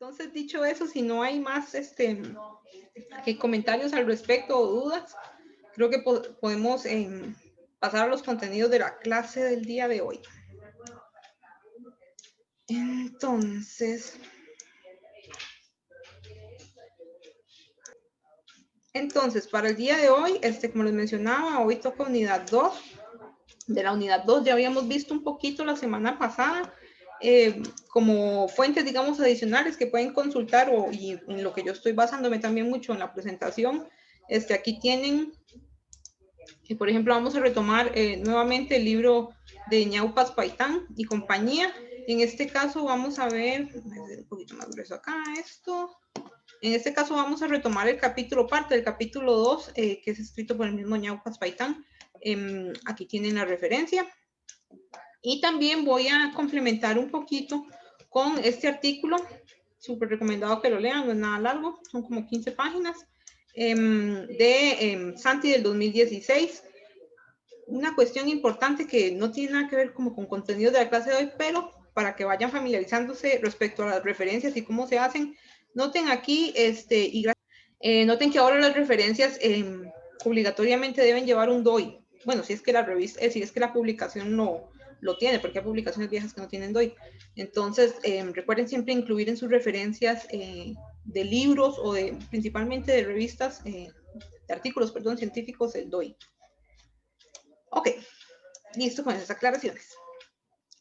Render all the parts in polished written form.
Entonces, dicho eso, si no hay más que comentarios al respecto o dudas, creo que podemos pasar a los contenidos de la clase del día de hoy. Entonces, para el día de hoy, como les mencionaba, hoy toca unidad 2. De la unidad 2 ya habíamos visto un poquito la semana pasada, como fuentes, digamos, adicionales que pueden consultar, y en lo que yo estoy basándome también mucho en la presentación, aquí tienen, por ejemplo, vamos a retomar nuevamente el libro de Ñaupas Paitán y compañía. En este caso vamos a ver, un poquito más grueso acá esto. En este caso vamos a retomar el capítulo, parte del capítulo 2, que es escrito por el mismo Ñaupas Paitán. Aquí tienen la referencia. Y también voy a complementar un poquito con este artículo, súper recomendado que lo lean, no es nada largo, son como 15 páginas, de Santi del 2016. Una cuestión importante que no tiene nada que ver como con contenido de la clase de hoy, pero para que vayan familiarizándose respecto a las referencias y cómo se hacen, noten aquí, noten que ahora las referencias obligatoriamente deben llevar un DOI. Bueno, si es que la revista, si es que la publicación no lo tiene, porque hay publicaciones viejas que no tienen DOI. Entonces, recuerden siempre incluir en sus referencias de libros o principalmente de revistas, de artículos, perdón, científicos, el DOI. Ok, listo con esas aclaraciones.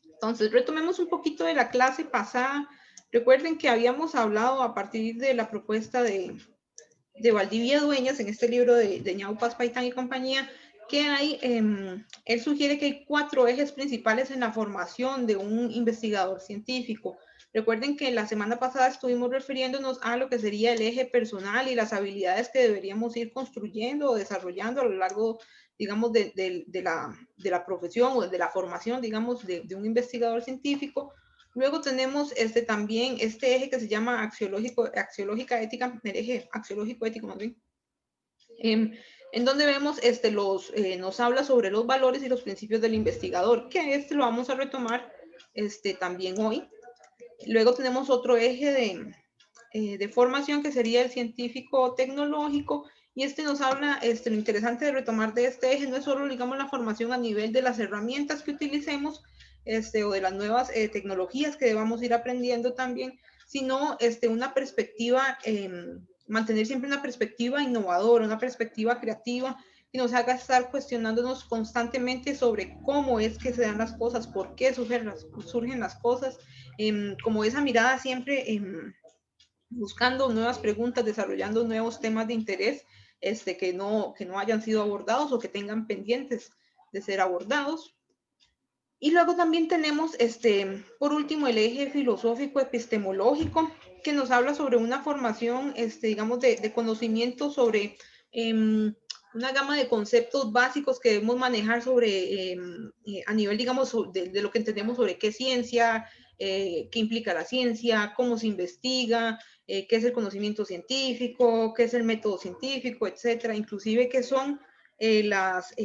Entonces, retomemos un poquito de la clase pasada. Recuerden que habíamos hablado a partir de la propuesta de Valdivia Dueñas en este libro de Ñaupas Paitán y compañía, que hay, él sugiere que hay 4 ejes principales en la formación de un investigador científico. Recuerden que la semana pasada estuvimos refiriéndonos a lo que sería el eje personal y las habilidades que deberíamos ir construyendo o desarrollando a lo largo, digamos, de la profesión o de la formación, digamos, de un investigador científico. Luego tenemos también este eje que se llama axiológica ética, el eje axiológico ético más bien, en donde vemos, nos habla sobre los valores y los principios del investigador, que lo vamos a retomar también hoy. Luego tenemos otro eje de formación que sería el científico tecnológico, y nos habla, lo interesante de retomar de este eje no es solo, digamos, la formación a nivel de las herramientas que utilicemos, o de las nuevas tecnologías que debamos ir aprendiendo también, sino una perspectiva, mantener siempre una perspectiva innovadora, una perspectiva creativa, que nos haga estar cuestionándonos constantemente sobre cómo es que se dan las cosas, por qué surgen las cosas, como esa mirada siempre buscando nuevas preguntas, desarrollando nuevos temas de interés que no hayan sido abordados o que tengan pendientes de ser abordados. Y luego también tenemos, por último, el eje filosófico epistemológico, que nos habla sobre una formación, digamos, de conocimiento sobre una gama de conceptos básicos que debemos manejar sobre, a nivel, digamos, de lo que entendemos sobre qué es ciencia, qué implica la ciencia, cómo se investiga, qué es el conocimiento científico, qué es el método científico, etcétera, inclusive qué son las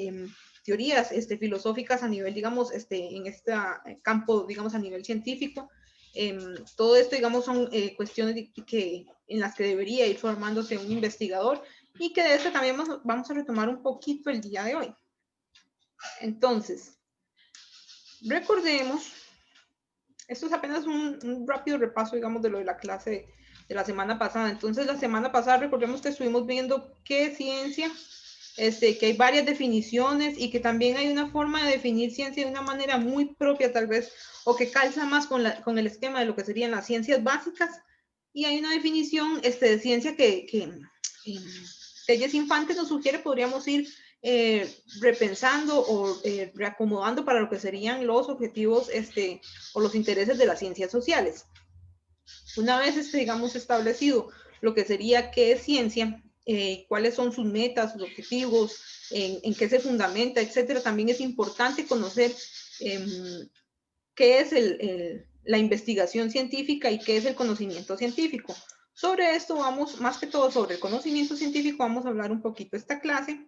teorías filosóficas a nivel, digamos, en este campo, digamos, a nivel científico. Todo esto, digamos, son cuestiones en las que debería ir formándose un investigador, y que de esto también vamos a retomar un poquito el día de hoy. Entonces, recordemos, esto es apenas un rápido repaso, digamos, de lo de la clase de la semana pasada. Entonces, la semana pasada recordemos que estuvimos viendo qué es ciencia, que hay varias definiciones y que también hay una forma de definir ciencia de una manera muy propia tal vez, o que calza más con el esquema de lo que serían las ciencias básicas. Y hay una definición de ciencia que Telles Infante nos sugiere, podríamos ir repensando o reacomodando para lo que serían los objetivos o los intereses de las ciencias sociales. Una vez, digamos, establecido lo que sería qué es ciencia, cuáles son sus metas, sus objetivos, en qué se fundamenta, etcétera, también es importante conocer qué es la investigación científica y qué es el conocimiento científico. Sobre esto vamos, más que todo sobre el conocimiento científico, vamos a hablar un poquito esta clase,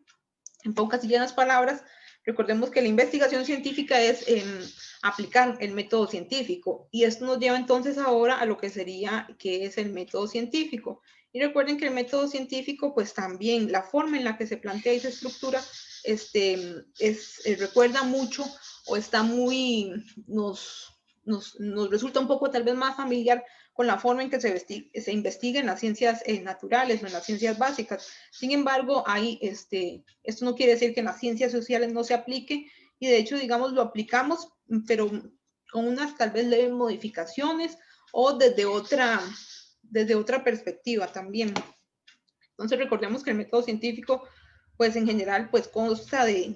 en pocas y llenas palabras, Recordemos que la investigación científica es aplicar el método científico, y esto nos lleva entonces ahora a lo que sería, ¿qué es el método científico? Y recuerden que el método científico, pues también la forma en la que se plantea y se estructura, recuerda mucho o está muy, nos resulta un poco tal vez más familiar con la forma en que se investiga en las ciencias naturales o en las ciencias básicas. Sin embargo, esto no quiere decir que en las ciencias sociales no se aplique, y de hecho, digamos, lo aplicamos, pero con unas tal vez leves modificaciones o desde otra perspectiva también. Entonces, recordemos que el método científico, pues en general, pues consta de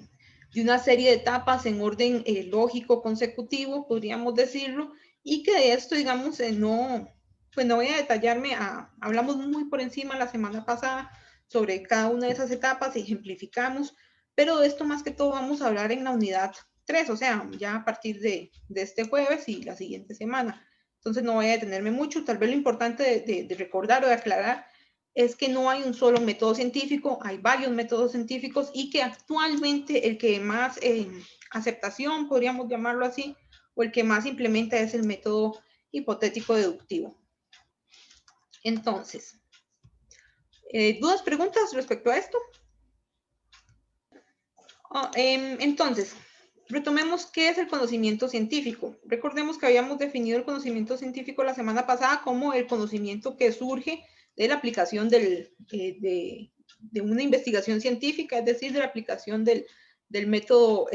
una serie de etapas en orden lógico consecutivo, podríamos decirlo, y que de esto, digamos, pues no voy a detallarme, hablamos muy por encima la semana pasada sobre cada una de esas etapas y ejemplificamos, pero de esto más que todo vamos a hablar en la unidad 3, o sea, ya a partir de este jueves y la siguiente semana. Entonces no voy a detenerme mucho, tal vez lo importante de recordar o de aclarar es que no hay un solo método científico, hay varios métodos científicos, y que actualmente el que más aceptación, podríamos llamarlo así, o el que más implementa es el método hipotético deductivo. Entonces, ¿dudas, preguntas respecto a esto? Entonces, retomemos qué es el conocimiento científico. Recordemos que habíamos definido el conocimiento científico la semana pasada como el conocimiento que surge de la aplicación de una investigación científica, es decir, de la aplicación del método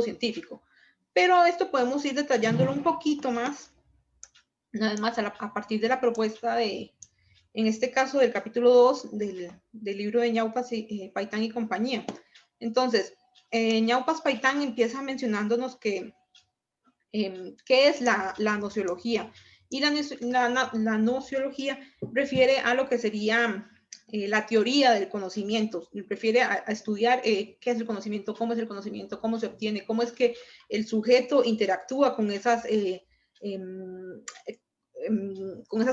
científico. Pero esto podemos ir detallándolo un poquito más, nada más a partir de la propuesta en este caso del capítulo 2 del libro de Ñaupas, Paitán y compañía. Entonces, Ñaupas Paitán empieza mencionándonos qué es la nociología. Y la nociología refiere a lo que sería la teoría del conocimiento, refiere a estudiar qué es el conocimiento, cómo se obtiene, cómo es que el sujeto interactúa con esas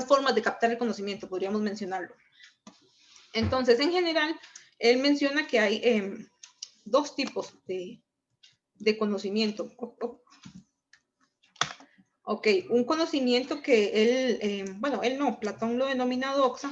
formas de captar el conocimiento, podríamos mencionarlo. Entonces, en general, él menciona que hay dos tipos de conocimiento. Ok, un conocimiento que Platón lo denomina doxa,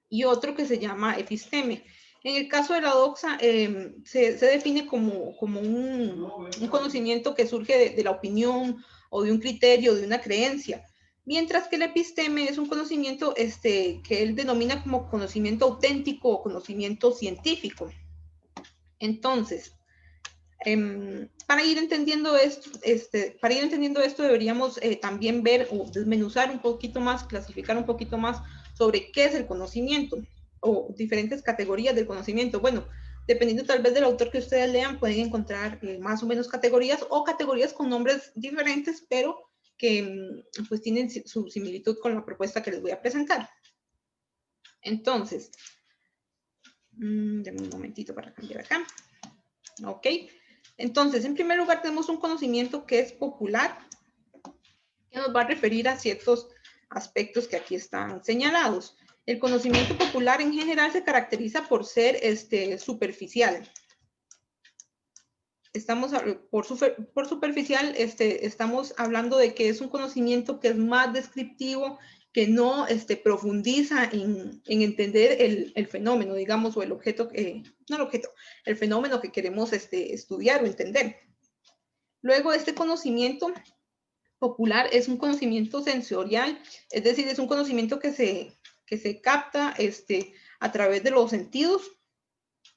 y otro que se llama episteme. En el caso de la doxa, se define como un conocimiento que surge de la opinión o de un criterio, de una creencia, mientras que el episteme es un conocimiento que él denomina como conocimiento auténtico o conocimiento científico. Entonces, para ir entendiendo esto, deberíamos también ver o desmenuzar un poquito más, clasificar un poquito más sobre qué es el conocimiento o diferentes categorías del conocimiento. Bueno, dependiendo tal vez del autor que ustedes lean, pueden encontrar más o menos categorías o categorías con nombres diferentes, pero que pues tienen su similitud con la propuesta que les voy a presentar. Entonces, denme un momentito para cambiar acá. Ok. Entonces, en primer lugar, tenemos un conocimiento que es popular, que nos va a referir a ciertos aspectos que aquí están señalados. El conocimiento popular en general se caracteriza por ser superficial. Por superficial, estamos hablando de que es un conocimiento que es más descriptivo, que no profundiza en entender el fenómeno, digamos, o el objeto, no el objeto, el fenómeno que queremos estudiar o entender. Luego, este conocimiento popular es un conocimiento sensorial, es decir, es un conocimiento que se capta a través de los sentidos,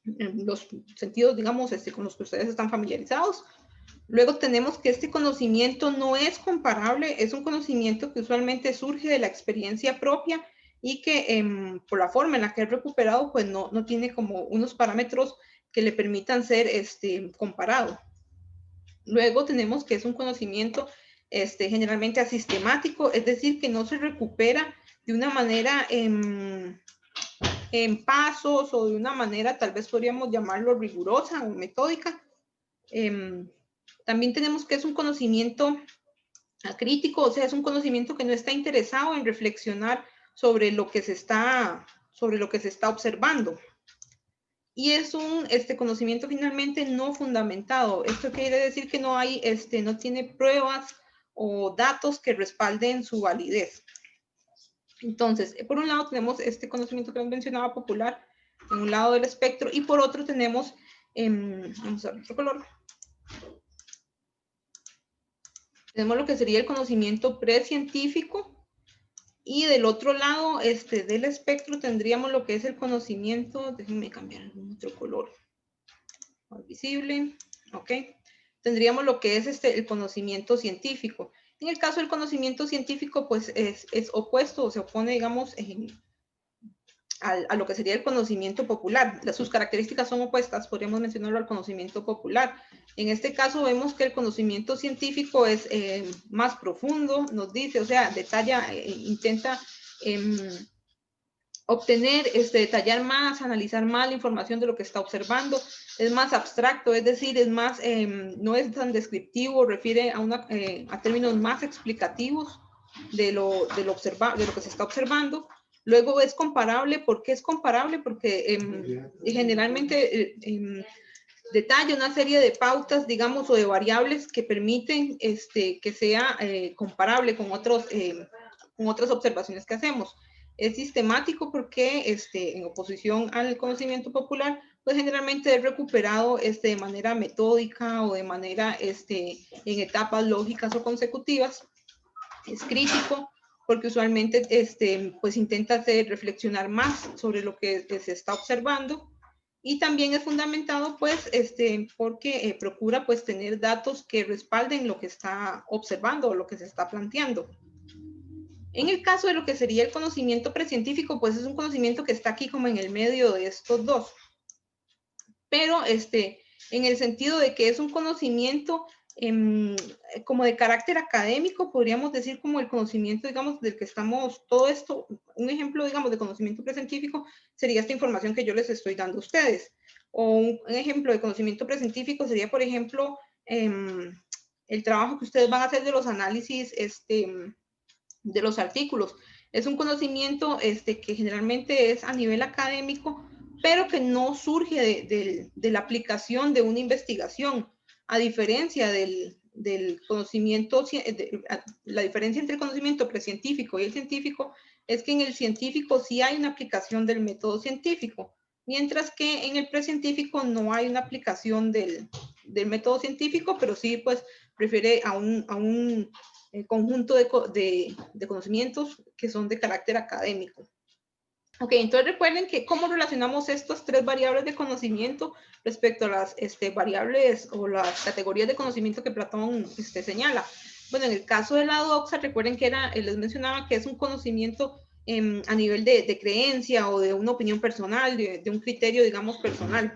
digamos, con los que ustedes están familiarizados. Luego tenemos que este conocimiento no es comparable, es un conocimiento que usualmente surge de la experiencia propia y que por la forma en la que es recuperado, pues no tiene como unos parámetros que le permitan ser comparado. Luego tenemos que es un conocimiento generalmente asistemático, es decir, que no se recupera de una manera en pasos o de una manera, tal vez podríamos llamarlo rigurosa o metódica. También tenemos que es un conocimiento acrítico, o sea, es un conocimiento que no está interesado en reflexionar sobre lo que se está observando. y es un conocimiento finalmente no fundamentado. Esto quiere decir que no hay, no tiene pruebas o datos que respalden su validez. Entonces, por un lado tenemos este conocimiento que les mencionaba popular, en un lado del espectro, y por otro tenemos, vamos a ver otro color, tenemos lo que sería el conocimiento precientífico, y del otro lado del espectro tendríamos lo que es el conocimiento, déjenme cambiar algún otro color, más visible, ok. Tendríamos lo que es el conocimiento científico. En el caso del conocimiento científico, pues es opuesto, o se opone, digamos, a lo que sería el conocimiento popular. Sus características son opuestas, podríamos mencionarlo al conocimiento popular. En este caso vemos que el conocimiento científico es más profundo, nos dice, o sea, detalla, intenta obtener, detallar más, analizar más la información de lo que está observando, es más abstracto, es decir, es más, no es tan descriptivo, refiere a términos más explicativos de lo que se está observando. Luego es comparable. ¿Por qué es comparable? Porque generalmente detalla una serie de pautas, digamos, o de variables que permiten que sea comparable con otras observaciones que hacemos. Es sistemático porque en oposición al conocimiento popular, pues generalmente es recuperado de manera metódica o de manera en etapas lógicas o consecutivas. Es crítico porque usualmente pues intenta reflexionar más sobre lo que se está observando, y también es fundamentado pues porque procura pues tener datos que respalden lo que está observando o lo que se está planteando. En el caso de lo que sería el conocimiento precientífico, pues es un conocimiento que está aquí como en el medio de estos dos, pero en el sentido de que es un conocimiento como de carácter académico, podríamos decir como el conocimiento, digamos, del que estamos, todo esto, un ejemplo, digamos, de conocimiento precientífico sería esta información que yo les estoy dando a ustedes. O un ejemplo de conocimiento precientífico sería, por ejemplo, el trabajo que ustedes van a hacer de los análisis de los artículos. Es un conocimiento que generalmente es a nivel académico, pero que no surge de la aplicación de una investigación, a diferencia del conocimiento, la diferencia entre el conocimiento precientífico y el científico es que en el científico sí hay una aplicación del método científico, mientras que en el precientífico no hay una aplicación del método científico, pero sí pues refiere a un conjunto de conocimientos que son de carácter académico. Ok, entonces recuerden que cómo relacionamos estas tres variables de conocimiento respecto a las variables o las categorías de conocimiento que Platón señala. Bueno, en el caso de la doxa, recuerden que les mencionaba que es un conocimiento a nivel de creencia o de una opinión personal, de un criterio, digamos, personal.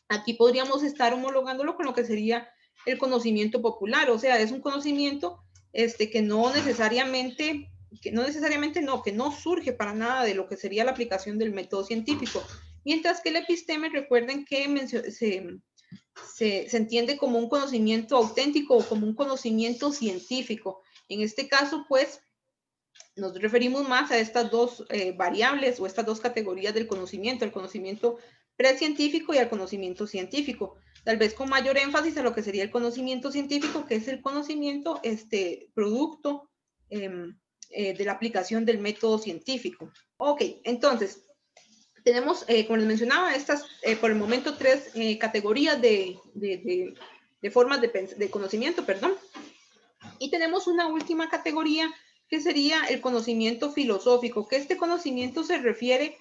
Aquí podríamos estar homologándolo con lo que sería el conocimiento popular, o sea, es un conocimiento que no necesariamente surge para nada de lo que sería la aplicación del método científico, mientras que el episteme, recuerden que se entiende como un conocimiento auténtico o como un conocimiento científico. En este caso, pues, nos referimos más a estas dos variables o estas dos categorías del conocimiento, el conocimiento precientífico y al conocimiento científico. Tal vez con mayor énfasis a lo que sería el conocimiento científico, que es el conocimiento producto de la aplicación del método científico. Ok, entonces, tenemos, como les mencionaba, estas por el momento tres categorías de formas de conocimiento, perdón. Y tenemos una última categoría que sería el conocimiento filosófico, que este conocimiento se refiere,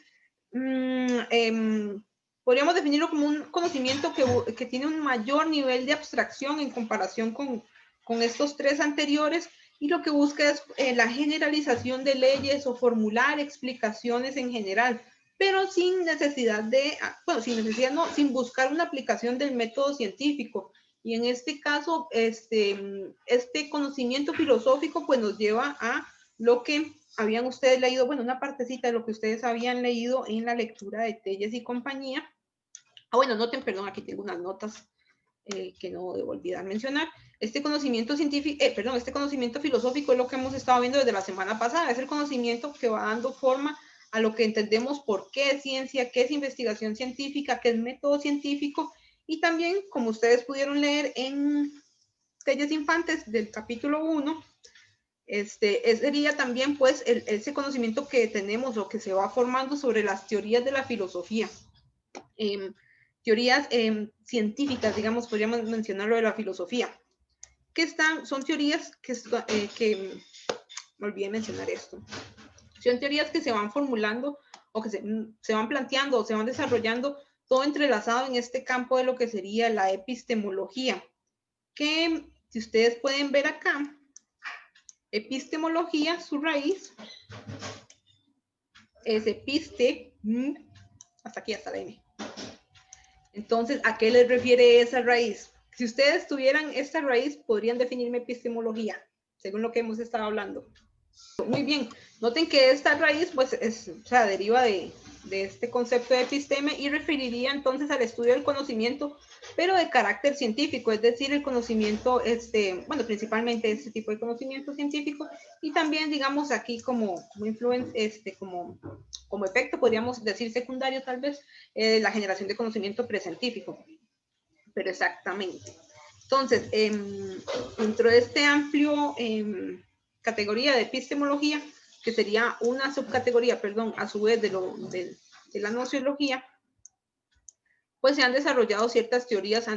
podríamos definirlo como un conocimiento que tiene un mayor nivel de abstracción en comparación con estos tres anteriores, y lo que busca es la generalización de leyes o formular explicaciones en general, pero sin necesidad sin buscar una aplicación del método científico. Y en este caso, este conocimiento filosófico pues nos lleva a lo que habían ustedes leído, bueno, una partecita de lo que ustedes habían leído en la lectura de Telles y compañía. Bueno, noten, perdón, aquí tengo unas notas que no debo olvidar mencionar. Este conocimiento científico, este conocimiento filosófico es lo que hemos estado viendo desde la semana pasada. Es el conocimiento que va dando forma a lo que entendemos por qué es ciencia, qué es investigación científica, qué es método científico, y también, como ustedes pudieron leer en Telles Infantes del capítulo 1, sería también pues ese conocimiento que tenemos o que se va formando sobre las teorías de la filosofía. Teorías científicas, digamos, podríamos mencionarlo de la filosofía, que son teorías que me olvidé mencionar esto. Son teorías que se van formulando o que se van planteando o se van desarrollando, todo entrelazado en este campo de lo que sería la epistemología, que si ustedes pueden ver acá, epistemología, su raíz es episte, hasta aquí, hasta la M. Entonces, ¿a qué les refiere esa raíz? Si ustedes tuvieran esta raíz, podrían definirme epistemología, según lo que hemos estado hablando. Muy bien, noten que esta raíz pues deriva de este concepto de episteme y referiría entonces al estudio del conocimiento, pero de carácter científico, es decir, el conocimiento, bueno, principalmente este tipo de conocimiento científico, y también, digamos, aquí como efecto, podríamos decir secundario tal vez, la generación de conocimiento precientífico, pero exactamente. Entonces, dentro de este amplio categoría de epistemología, que sería una subcategoría, perdón, a su vez de la nociología, pues se han desarrollado ciertas teorías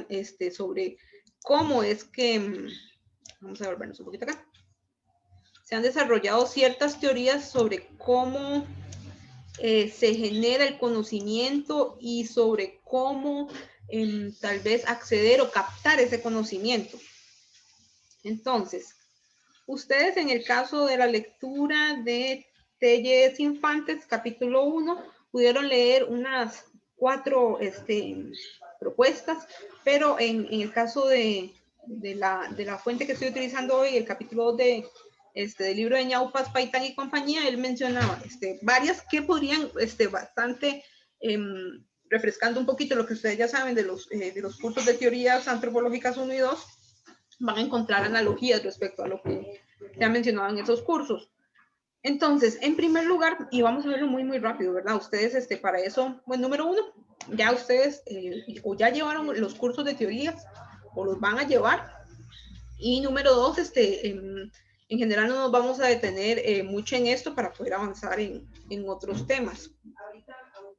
sobre cómo es que, vamos a volvernos un poquito acá, se han desarrollado ciertas teorías sobre cómo se genera el conocimiento y sobre cómo tal vez acceder o captar ese conocimiento. Entonces, ustedes en el caso de la lectura de Telles Infantes, capítulo 1, pudieron leer unas 4 propuestas, pero en el caso de la fuente que estoy utilizando hoy, el capítulo 2 del libro de Ñaupas, Paitán y compañía, él mencionaba varias que podrían bastante refrescando un poquito lo que ustedes ya saben de los cursos de teorías antropológicas 1 y 2, van a encontrar analogías respecto a lo que se ha mencionado en esos cursos. Entonces, en primer lugar, y vamos a verlo muy, muy rápido, ¿verdad? Ustedes, para eso, bueno, número 1, ya ustedes o ya llevaron los cursos de teorías o los van a llevar. Y número 2, en general no nos vamos a detener mucho en esto para poder avanzar en otros temas.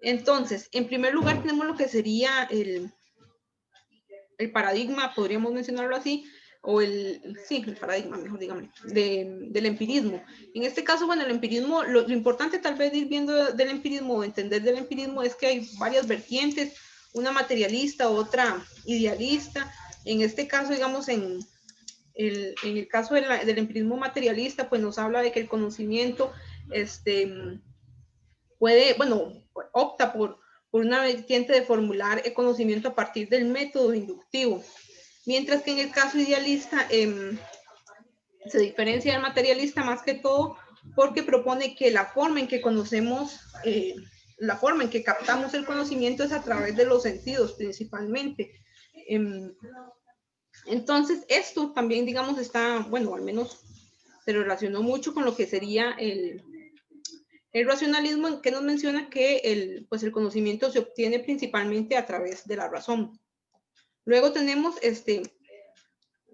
Entonces, en primer lugar tenemos lo que sería el paradigma, podríamos mencionarlo así, o el paradigma, mejor dígame, del empirismo. En este caso, bueno, el empirismo, lo importante tal vez de ir viendo del empirismo o entender del empirismo es que hay varias vertientes, una materialista, otra idealista. En este caso, digamos, en el caso del empirismo materialista, pues nos habla de que el conocimiento opta por una vertiente de formular el conocimiento a partir del método inductivo. Mientras que en el caso idealista se diferencia del materialista más que todo porque propone que la forma en que conocemos, la forma en que captamos el conocimiento es a través de los sentidos principalmente. Entonces esto también, digamos, está, bueno, al menos se relacionó mucho con lo que sería el racionalismo, que nos menciona que el conocimiento se obtiene principalmente a través de la razón. Luego tenemos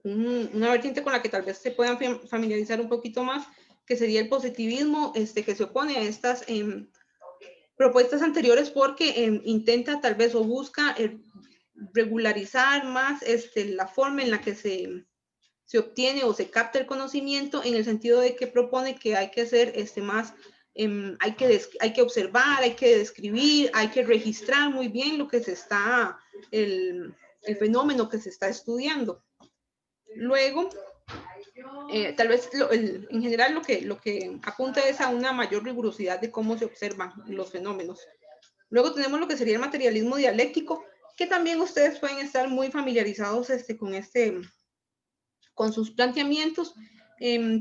una vertiente con la que tal vez se puedan familiarizar un poquito más, que sería el positivismo, que se opone a estas propuestas anteriores porque intenta tal vez o busca regularizar más la forma en la que se obtiene o se capta el conocimiento, en el sentido de que propone que hay que hacer más, hay que observar, hay que describir, hay que registrar muy bien lo que se está, el fenómeno que se está estudiando. Luego, tal vez en general lo que apunta es a una mayor rigurosidad de cómo se observan los fenómenos. Luego tenemos lo que sería el materialismo dialéctico, que también ustedes pueden estar muy familiarizados con sus planteamientos.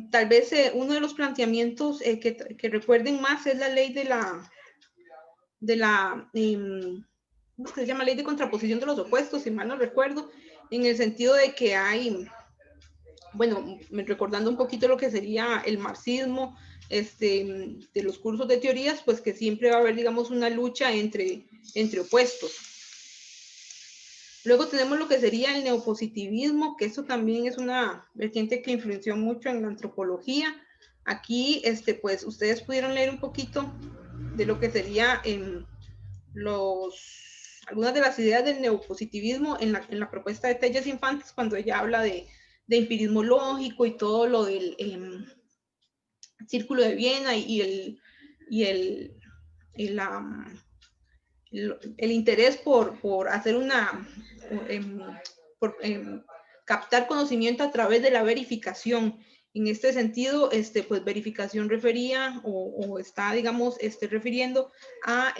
Tal vez uno de los planteamientos que recuerden más es la ley ¿cómo se llama? Ley de contraposición de los opuestos, si mal no recuerdo, en el sentido de que hay, bueno, recordando un poquito lo que sería el marxismo, de los cursos de teorías, pues que siempre va a haber, digamos, una lucha entre opuestos. Luego tenemos lo que sería el neopositivismo, que eso también es una vertiente que influenció mucho en la antropología. Aquí, pues, ustedes pudieron leer un poquito de lo que sería algunas de las ideas del neopositivismo en la propuesta de Telles Infantes, cuando ella habla de empirismo lógico y todo lo del círculo de Viena y el interés por hacer por captar conocimiento a través de la verificación. En este sentido, pues verificación refería o está, digamos, refiriendo a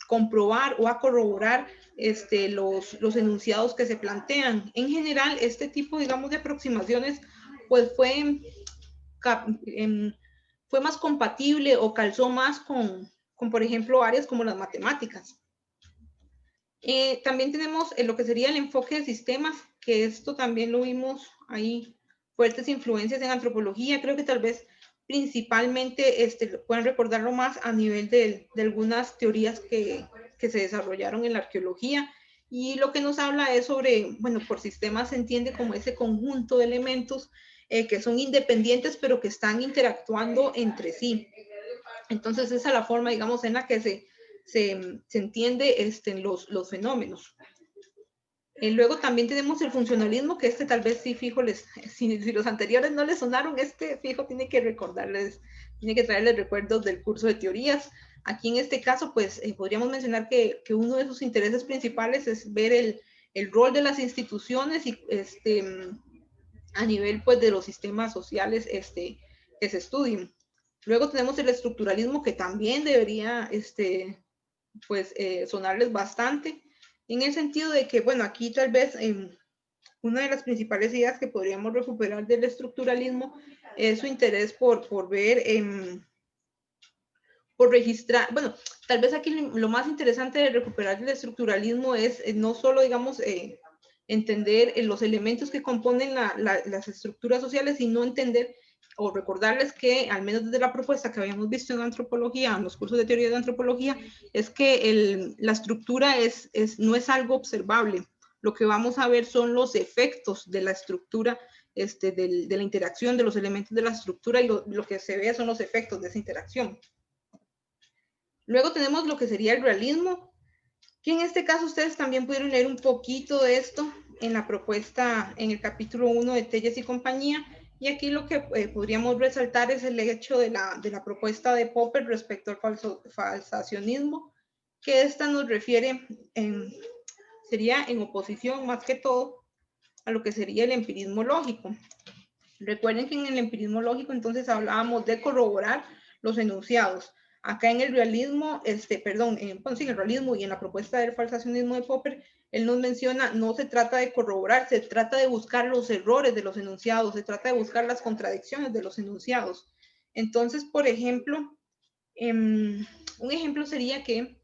comprobar o a corroborar los enunciados que se plantean. En general, este tipo, digamos, de aproximaciones, pues fue más compatible o calzó más con, por ejemplo, áreas como las matemáticas. También tenemos lo que sería el enfoque de sistemas, que esto también lo vimos ahí, fuertes influencias en antropología. Creo que tal vez principalmente pueden recordarlo más a nivel de algunas teorías que se desarrollaron en la arqueología. Y lo que nos habla es sobre, bueno, por sistemas se entiende como ese conjunto de elementos que son independientes, pero que están interactuando entre sí. Entonces, esa es la forma, digamos, en la que se entiende los fenómenos. Luego también tenemos el funcionalismo, que tal vez sí, fijo, si los anteriores no les sonaron, fijo tiene que recordarles, tiene que traerles recuerdos del curso de teorías. Aquí en este caso, pues podríamos mencionar que uno de sus intereses principales es ver el rol de las instituciones y a nivel pues de los sistemas sociales que se estudien. Luego tenemos el estructuralismo, que también debería pues sonarles bastante, en el sentido de que, bueno, aquí tal vez una de las principales ideas que podríamos recuperar del estructuralismo es su interés por ver, por registrar, bueno, tal vez aquí lo más interesante de recuperar el estructuralismo es no solo, digamos, entender los elementos que componen las estructuras sociales, sino entender o recordarles que, al menos desde la propuesta que habíamos visto en antropología, en los cursos de teoría de antropología, es que la estructura no es algo observable. Lo que vamos a ver son los efectos de la estructura, de la interacción de los elementos de la estructura, y lo que se ve son los efectos de esa interacción. Luego tenemos lo que sería el realismo, que en este caso ustedes también pudieron leer un poquito de esto en la propuesta, en el capítulo 1 de Telles y compañía, y aquí lo que podríamos resaltar es el hecho de la propuesta de Popper respecto al falsacionismo, que esta nos refiere, sería en oposición más que todo a lo que sería el empirismo lógico. Recuerden que en el empirismo lógico entonces hablábamos de corroborar los enunciados. Acá en el realismo, sí, en el realismo y en la propuesta del falsacionismo de Popper, él nos menciona, no se trata de corroborar, se trata de buscar los errores de los enunciados, se trata de buscar las contradicciones de los enunciados. Entonces, por ejemplo, un ejemplo sería que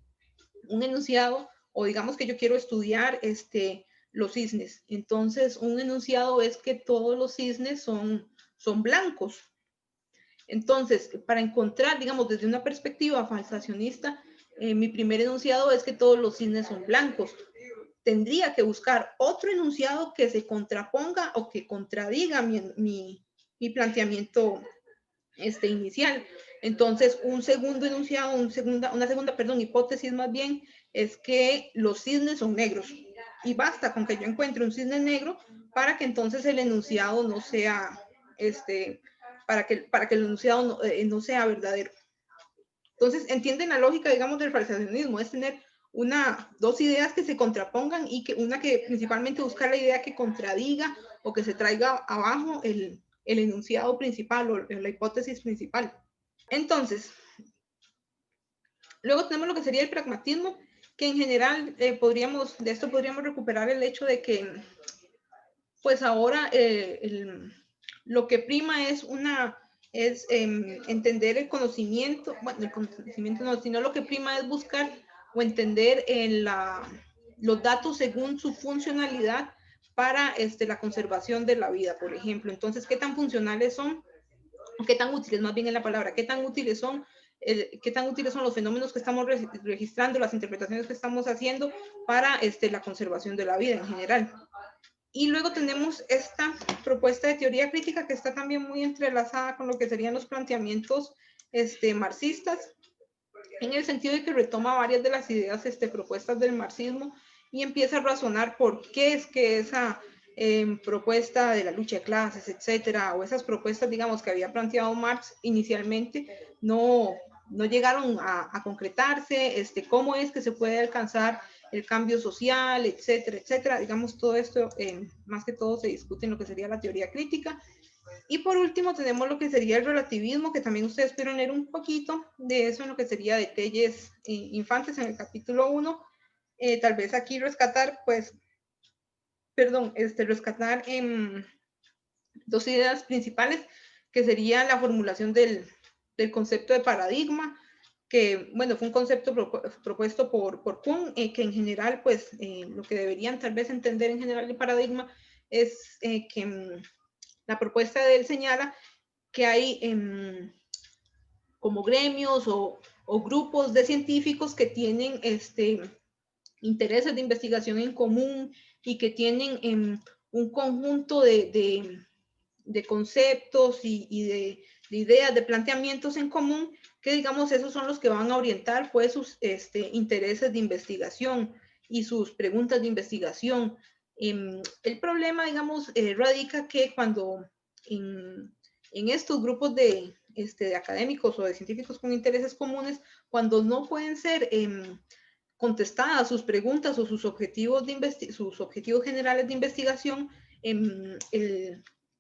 un enunciado, o digamos que yo quiero estudiar los cisnes. Entonces, un enunciado es que todos los cisnes son blancos. Entonces, para encontrar, digamos, desde una perspectiva falsacionista, mi primer enunciado es que todos los cisnes son blancos. Tendría que buscar otro enunciado que se contraponga o que contradiga mi planteamiento inicial. Entonces, un segundo enunciado, una segunda, hipótesis más bien, es que los cisnes son negros. Y basta con que yo encuentre un cisne negro para que entonces el enunciado no sea, para que el enunciado no sea verdadero. Entonces, entienden la lógica, digamos, del falsacionismo, es tener dos ideas que se contrapongan y que una que principalmente buscar la idea que contradiga o que se traiga abajo el enunciado principal o la hipótesis principal. Entonces, luego tenemos lo que sería el pragmatismo, que en general de esto podríamos recuperar el hecho de que, pues ahora lo que prima es entender el conocimiento, bueno, el conocimiento no, sino lo que prima es buscar o entender los datos según su funcionalidad para la conservación de la vida, por ejemplo. Entonces, ¿qué tan funcionales son? qué tan útiles, más bien en la palabra, qué tan útiles son los fenómenos que estamos registrando, las interpretaciones que estamos haciendo para la conservación de la vida en general. Y luego tenemos esta propuesta de teoría crítica que está también muy entrelazada con lo que serían los planteamientos marxistas, en el sentido de que retoma varias de las ideas propuestas del marxismo y empieza a razonar por qué es que esa propuesta de la lucha de clases, etcétera, o esas propuestas, digamos, que había planteado Marx inicialmente, no llegaron a concretarse, cómo es que se puede alcanzar el cambio social, etcétera, etcétera. Digamos, todo esto, más que todo, se discute en lo que sería la teoría crítica. Y por último tenemos lo que sería el relativismo, que también ustedes pudieron leer un poquito de eso en lo que sería de Telles Infantes en el capítulo 1. Tal vez aquí rescatar, pues, rescatar dos ideas principales, que sería la formulación del concepto de paradigma, que, bueno, fue un concepto propuesto por Kuhn, que en general, pues, lo que deberían tal vez entender en general el paradigma es que la propuesta de él señala que hay como gremios o grupos de científicos que tienen intereses de investigación en común y que tienen un conjunto de conceptos y de ideas, de planteamientos en común, que digamos esos son los que van a orientar pues sus intereses de investigación y sus preguntas de investigación. El problema, digamos, radica que cuando en estos grupos de académicos o de científicos con intereses comunes, cuando no pueden ser contestadas sus preguntas o sus objetivos, sus objetivos generales de investigación,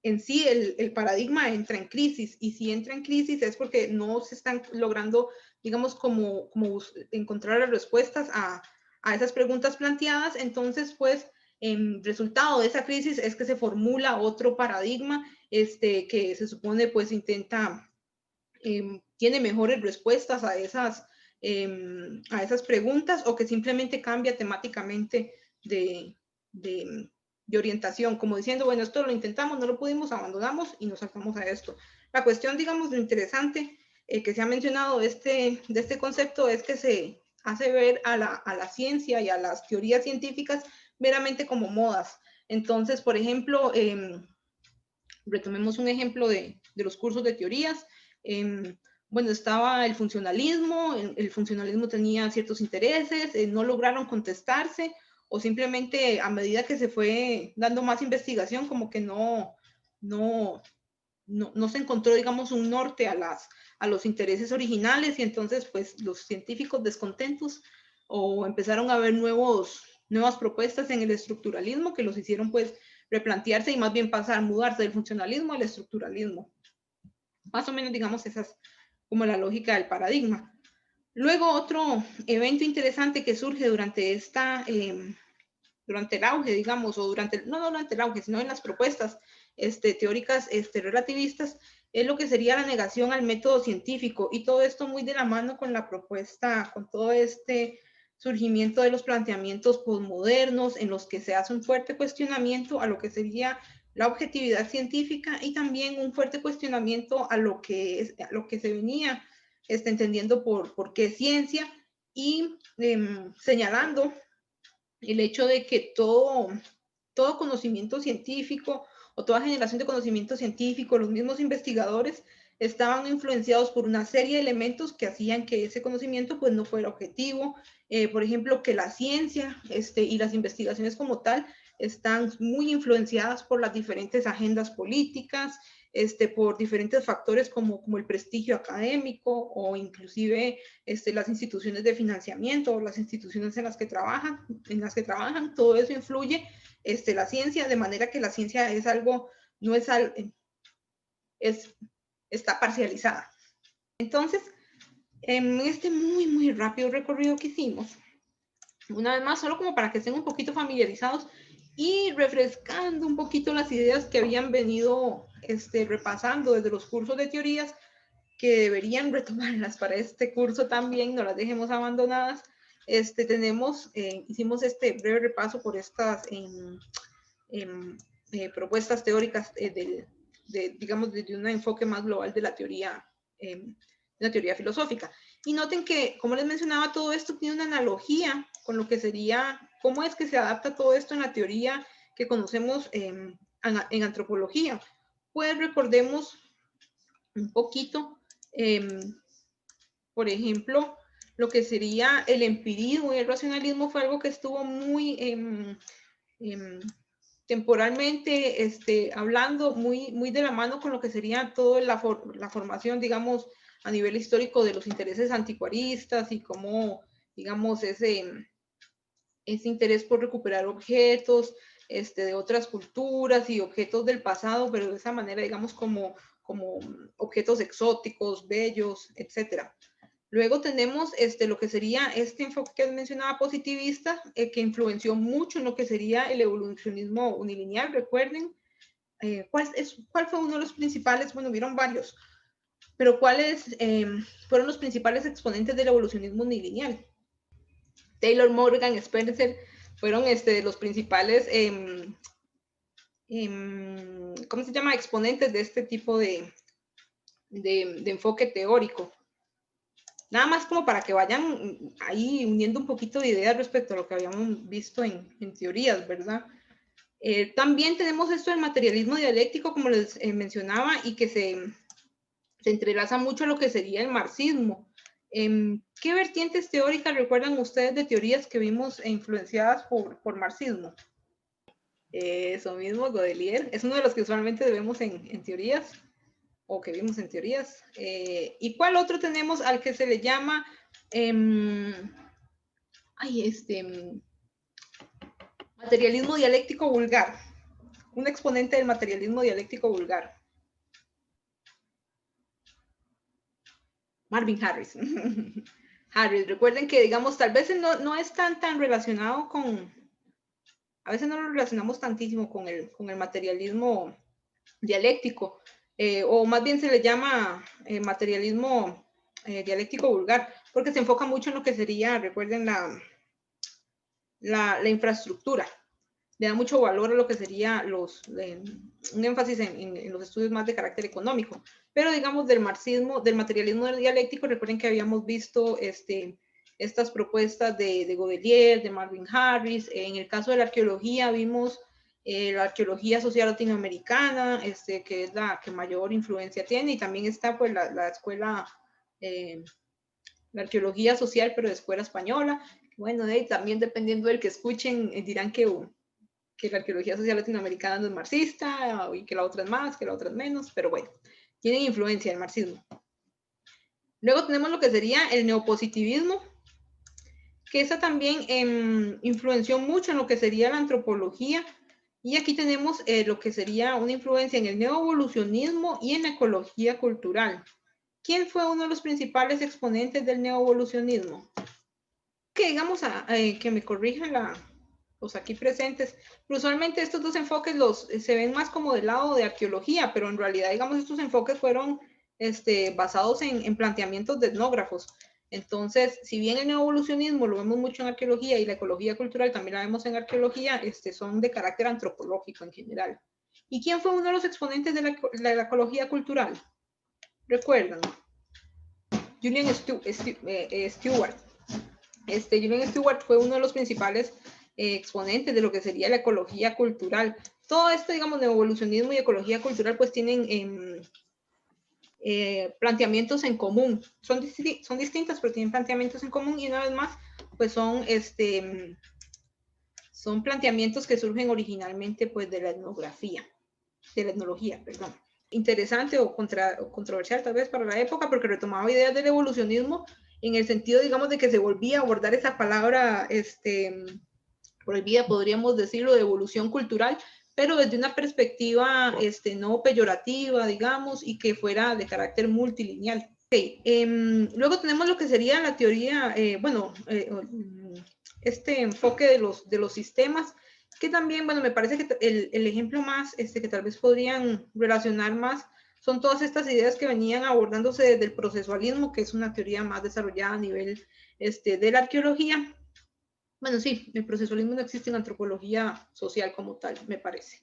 en sí el paradigma entra en crisis, y si entra en crisis es porque no se están logrando, digamos, como encontrar las respuestas a esas preguntas planteadas. Entonces, pues, en resultado de esa crisis es que se formula otro paradigma que se supone pues intenta, tiene mejores respuestas a esas preguntas, o que simplemente cambia temáticamente de orientación, como diciendo, bueno, esto lo intentamos, no lo pudimos, abandonamos y nos saltamos a esto. La cuestión, digamos, lo interesante que se ha mencionado de este concepto es que se hace ver a la ciencia y a las teorías científicas meramente como modas. Entonces, por ejemplo, retomemos un ejemplo de los cursos de teorías. Bueno, estaba el funcionalismo, el funcionalismo tenía ciertos intereses, no lograron contestarse, o simplemente a medida que se fue dando más investigación, como que no se encontró, digamos, un norte a los intereses originales, y entonces, pues, los científicos descontentos o empezaron a ver nuevas propuestas en el estructuralismo que los hicieron, pues, replantearse y más bien pasar, mudarse del funcionalismo al estructuralismo. Más o menos, digamos, esa es como la lógica del paradigma. Luego, otro evento interesante que surge durante durante el auge, digamos, o no durante el auge, sino en las propuestas teóricas relativistas, es lo que sería la negación al método científico, y todo esto muy de la mano con la propuesta, con todo surgimiento de los planteamientos posmodernos, en los que se hace un fuerte cuestionamiento a lo que sería la objetividad científica, y también un fuerte cuestionamiento a lo que se venía entendiendo por qué ciencia, y señalando el hecho de que todo conocimiento científico o toda generación de conocimiento científico, los mismos investigadores estaban influenciados por una serie de elementos que hacían que ese conocimiento pues no fuera objetivo. Por ejemplo, que la ciencia y las investigaciones como tal están muy influenciadas por las diferentes agendas políticas, por diferentes factores como el prestigio académico, o inclusive las instituciones de financiamiento, o las instituciones en las que trabajan, todo eso influye la ciencia, de manera que la ciencia es algo, no es algo, está parcializada. Entonces, en este muy rápido recorrido que hicimos, una vez más, solo como para que estén un poquito familiarizados y refrescando un poquito las ideas que habían venido repasando desde los cursos de teorías, que deberían retomarlas para este curso también, no las dejemos abandonadas. Hicimos este breve repaso por estas propuestas teóricas digamos, desde un enfoque más global de la teoría filosófica. Y noten que, como les mencionaba, todo esto tiene una analogía con lo que sería, cómo es que se adapta todo esto en la teoría que conocemos en antropología. Pues recordemos un poquito, por ejemplo, lo que sería el empirismo y el racionalismo fue algo que estuvo muy temporalmente hablando muy de la mano con lo que sería toda la formación, digamos, a nivel histórico de los intereses anticuaristas y cómo, digamos, ese interés por recuperar objetos de otras culturas y objetos del pasado, pero de esa manera, digamos, como objetos exóticos, bellos, etcétera. Luego tenemos lo que sería este enfoque que mencionaba positivista, que influenció mucho en lo que sería el evolucionismo unilineal. Recuerden, ¿cuál fue uno de los principales? Bueno, vieron varios, pero ¿cuáles fueron los principales exponentes del evolucionismo unilineal? Taylor, Morgan, Spencer fueron los principales, ¿cómo se llama? Exponentes de este tipo de enfoque teórico. Nada más como para que vayan ahí uniendo un poquito de ideas respecto a lo que habíamos visto en teorías, ¿verdad? También tenemos esto del materialismo dialéctico, como les mencionaba, y que se entrelaza mucho a lo que sería el marxismo. ¿Qué vertientes teóricas recuerdan ustedes de teorías que vimos influenciadas por marxismo? Eso mismo, Godelier, es uno de los que usualmente vemos en teorías, o que vimos en teorías. ¿Y cuál otro tenemos al que se le llama materialismo dialéctico vulgar? Un exponente del materialismo dialéctico vulgar. Marvin Harris. Harris, recuerden que, digamos, tal vez no es tan relacionado con, a veces no lo relacionamos tantísimo con el materialismo dialéctico, o más bien se le llama materialismo dialéctico vulgar, porque se enfoca mucho en lo que sería, recuerden, la infraestructura. Le da mucho valor a lo que sería un énfasis en los estudios más de carácter económico. Pero digamos del marxismo, del materialismo dialéctico, recuerden que habíamos visto estas propuestas de Godelier, de Marvin Harris. En el caso de la arqueología vimos la arqueología social latinoamericana, que es la que mayor influencia tiene, y también está pues la escuela, la arqueología social, pero de escuela española. Bueno, también dependiendo del que escuchen, dirán que la arqueología social latinoamericana no es marxista, y que la otra es más, que la otra es menos, pero bueno, tienen influencia el marxismo. Luego tenemos lo que sería el neopositivismo, que esa también influenció mucho en lo que sería la antropología, y aquí tenemos lo que sería una influencia en el neoevolucionismo y en la ecología cultural. ¿Quién fue uno de los principales exponentes del neoevolucionismo? Que digamos, que me corrijan los aquí presentes, pero usualmente estos dos enfoques se ven más como del lado de arqueología, pero en realidad, digamos, estos enfoques fueron basados en planteamientos de etnógrafos. Entonces, si bien el neoevolucionismo lo vemos mucho en arqueología y la ecología cultural también la vemos en arqueología, son de carácter antropológico en general. ¿Y quién fue uno de los exponentes de la ecología cultural? ¿Recuerdan? Julian Stewart. Julian Stewart fue uno de los principales exponentes de lo que sería la ecología cultural. Todo esto, digamos, de evolucionismo y ecología cultural, pues tienen planteamientos en común. Son distintas, pero tienen planteamientos en común, y una vez más, pues son planteamientos que surgen originalmente pues de la etnología, perdón. Interesante o controversial tal vez para la época, porque retomaba ideas del evolucionismo en el sentido, digamos, de que se volvía a abordar esa palabra prohibida, podríamos decirlo, de evolución cultural, pero desde una perspectiva no peyorativa, digamos, y que fuera de carácter multilineal. Okay. Luego tenemos lo que sería la teoría, este enfoque de los sistemas, que también, bueno, me parece que el ejemplo más que tal vez podrían relacionar más son todas estas ideas que venían abordándose desde el procesualismo, que es una teoría más desarrollada a nivel de la arqueología. Bueno, sí, el procesualismo no existe en antropología social como tal, me parece.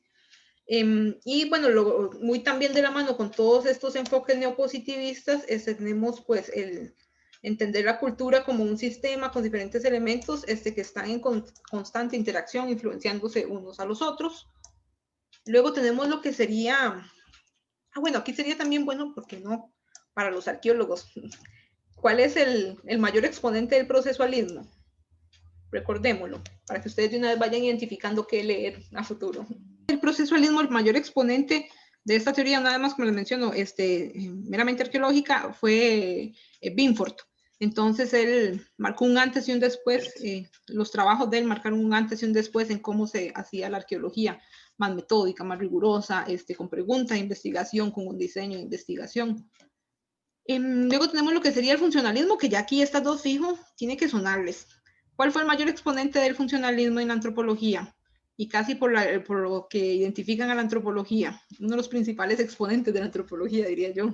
Y bueno, muy también de la mano con todos estos enfoques neopositivistas, tenemos pues el entender la cultura como un sistema con diferentes elementos que están en constante interacción, influenciándose unos a los otros. Luego tenemos lo que sería, bueno, aquí sería también bueno, porque no, para los arqueólogos, ¿cuál es el mayor exponente del procesualismo? Recordémoslo, para que ustedes de una vez vayan identificando qué leer a futuro. El procesualismo, el mayor exponente de esta teoría, nada más como les menciono, meramente arqueológica, fue Binford. Entonces él marcó un antes y un después, los trabajos de él marcaron un antes y un después en cómo se hacía la arqueología, más metódica, más rigurosa, con pregunta de investigación, con un diseño de investigación. Luego tenemos lo que sería el funcionalismo, que ya aquí estas dos fijo, tiene que sonarles. ¿Cuál fue el mayor exponente del funcionalismo en la antropología? Y casi por lo que identifican a la antropología, uno de los principales exponentes de la antropología, diría yo.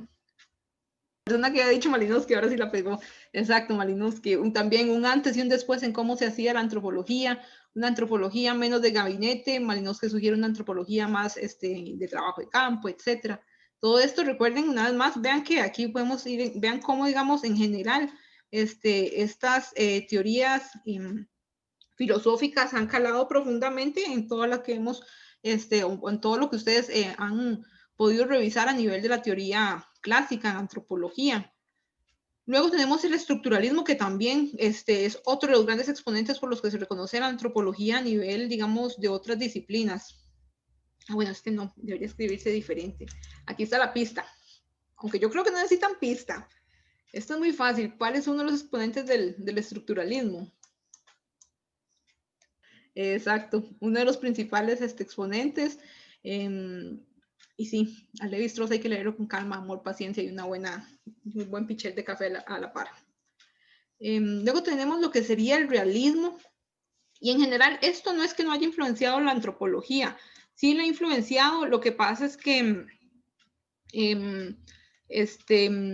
La persona que ha dicho Malinowski, ahora sí la pegó. Exacto, Malinowski. También un antes y un después en cómo se hacía la antropología, una antropología menos de gabinete, Malinowski sugiere una antropología más de trabajo de campo, etcétera. Todo esto, recuerden una vez más, vean que aquí podemos ir, vean cómo, digamos, en general, estas teorías filosóficas han calado profundamente en todo lo que hemos, en todo lo que ustedes han podido revisar a nivel de la teoría clásica en antropología. Luego tenemos el estructuralismo, que también es otro de los grandes exponentes por los que se reconoce la antropología a nivel, digamos, de otras disciplinas. Bueno, no, debería escribirse diferente. Aquí está la pista, aunque yo creo que no necesitan pista. Esto es muy fácil. ¿Cuál es uno de los exponentes del estructuralismo? Exacto, uno de los principales exponentes. Y sí, a Levi Strauss hay que leerlo con calma, amor, paciencia y un buen pichel de café a la par. Luego tenemos lo que sería el realismo. Y en general, esto no es que no haya influenciado la antropología. Sí lo ha influenciado, lo que pasa es que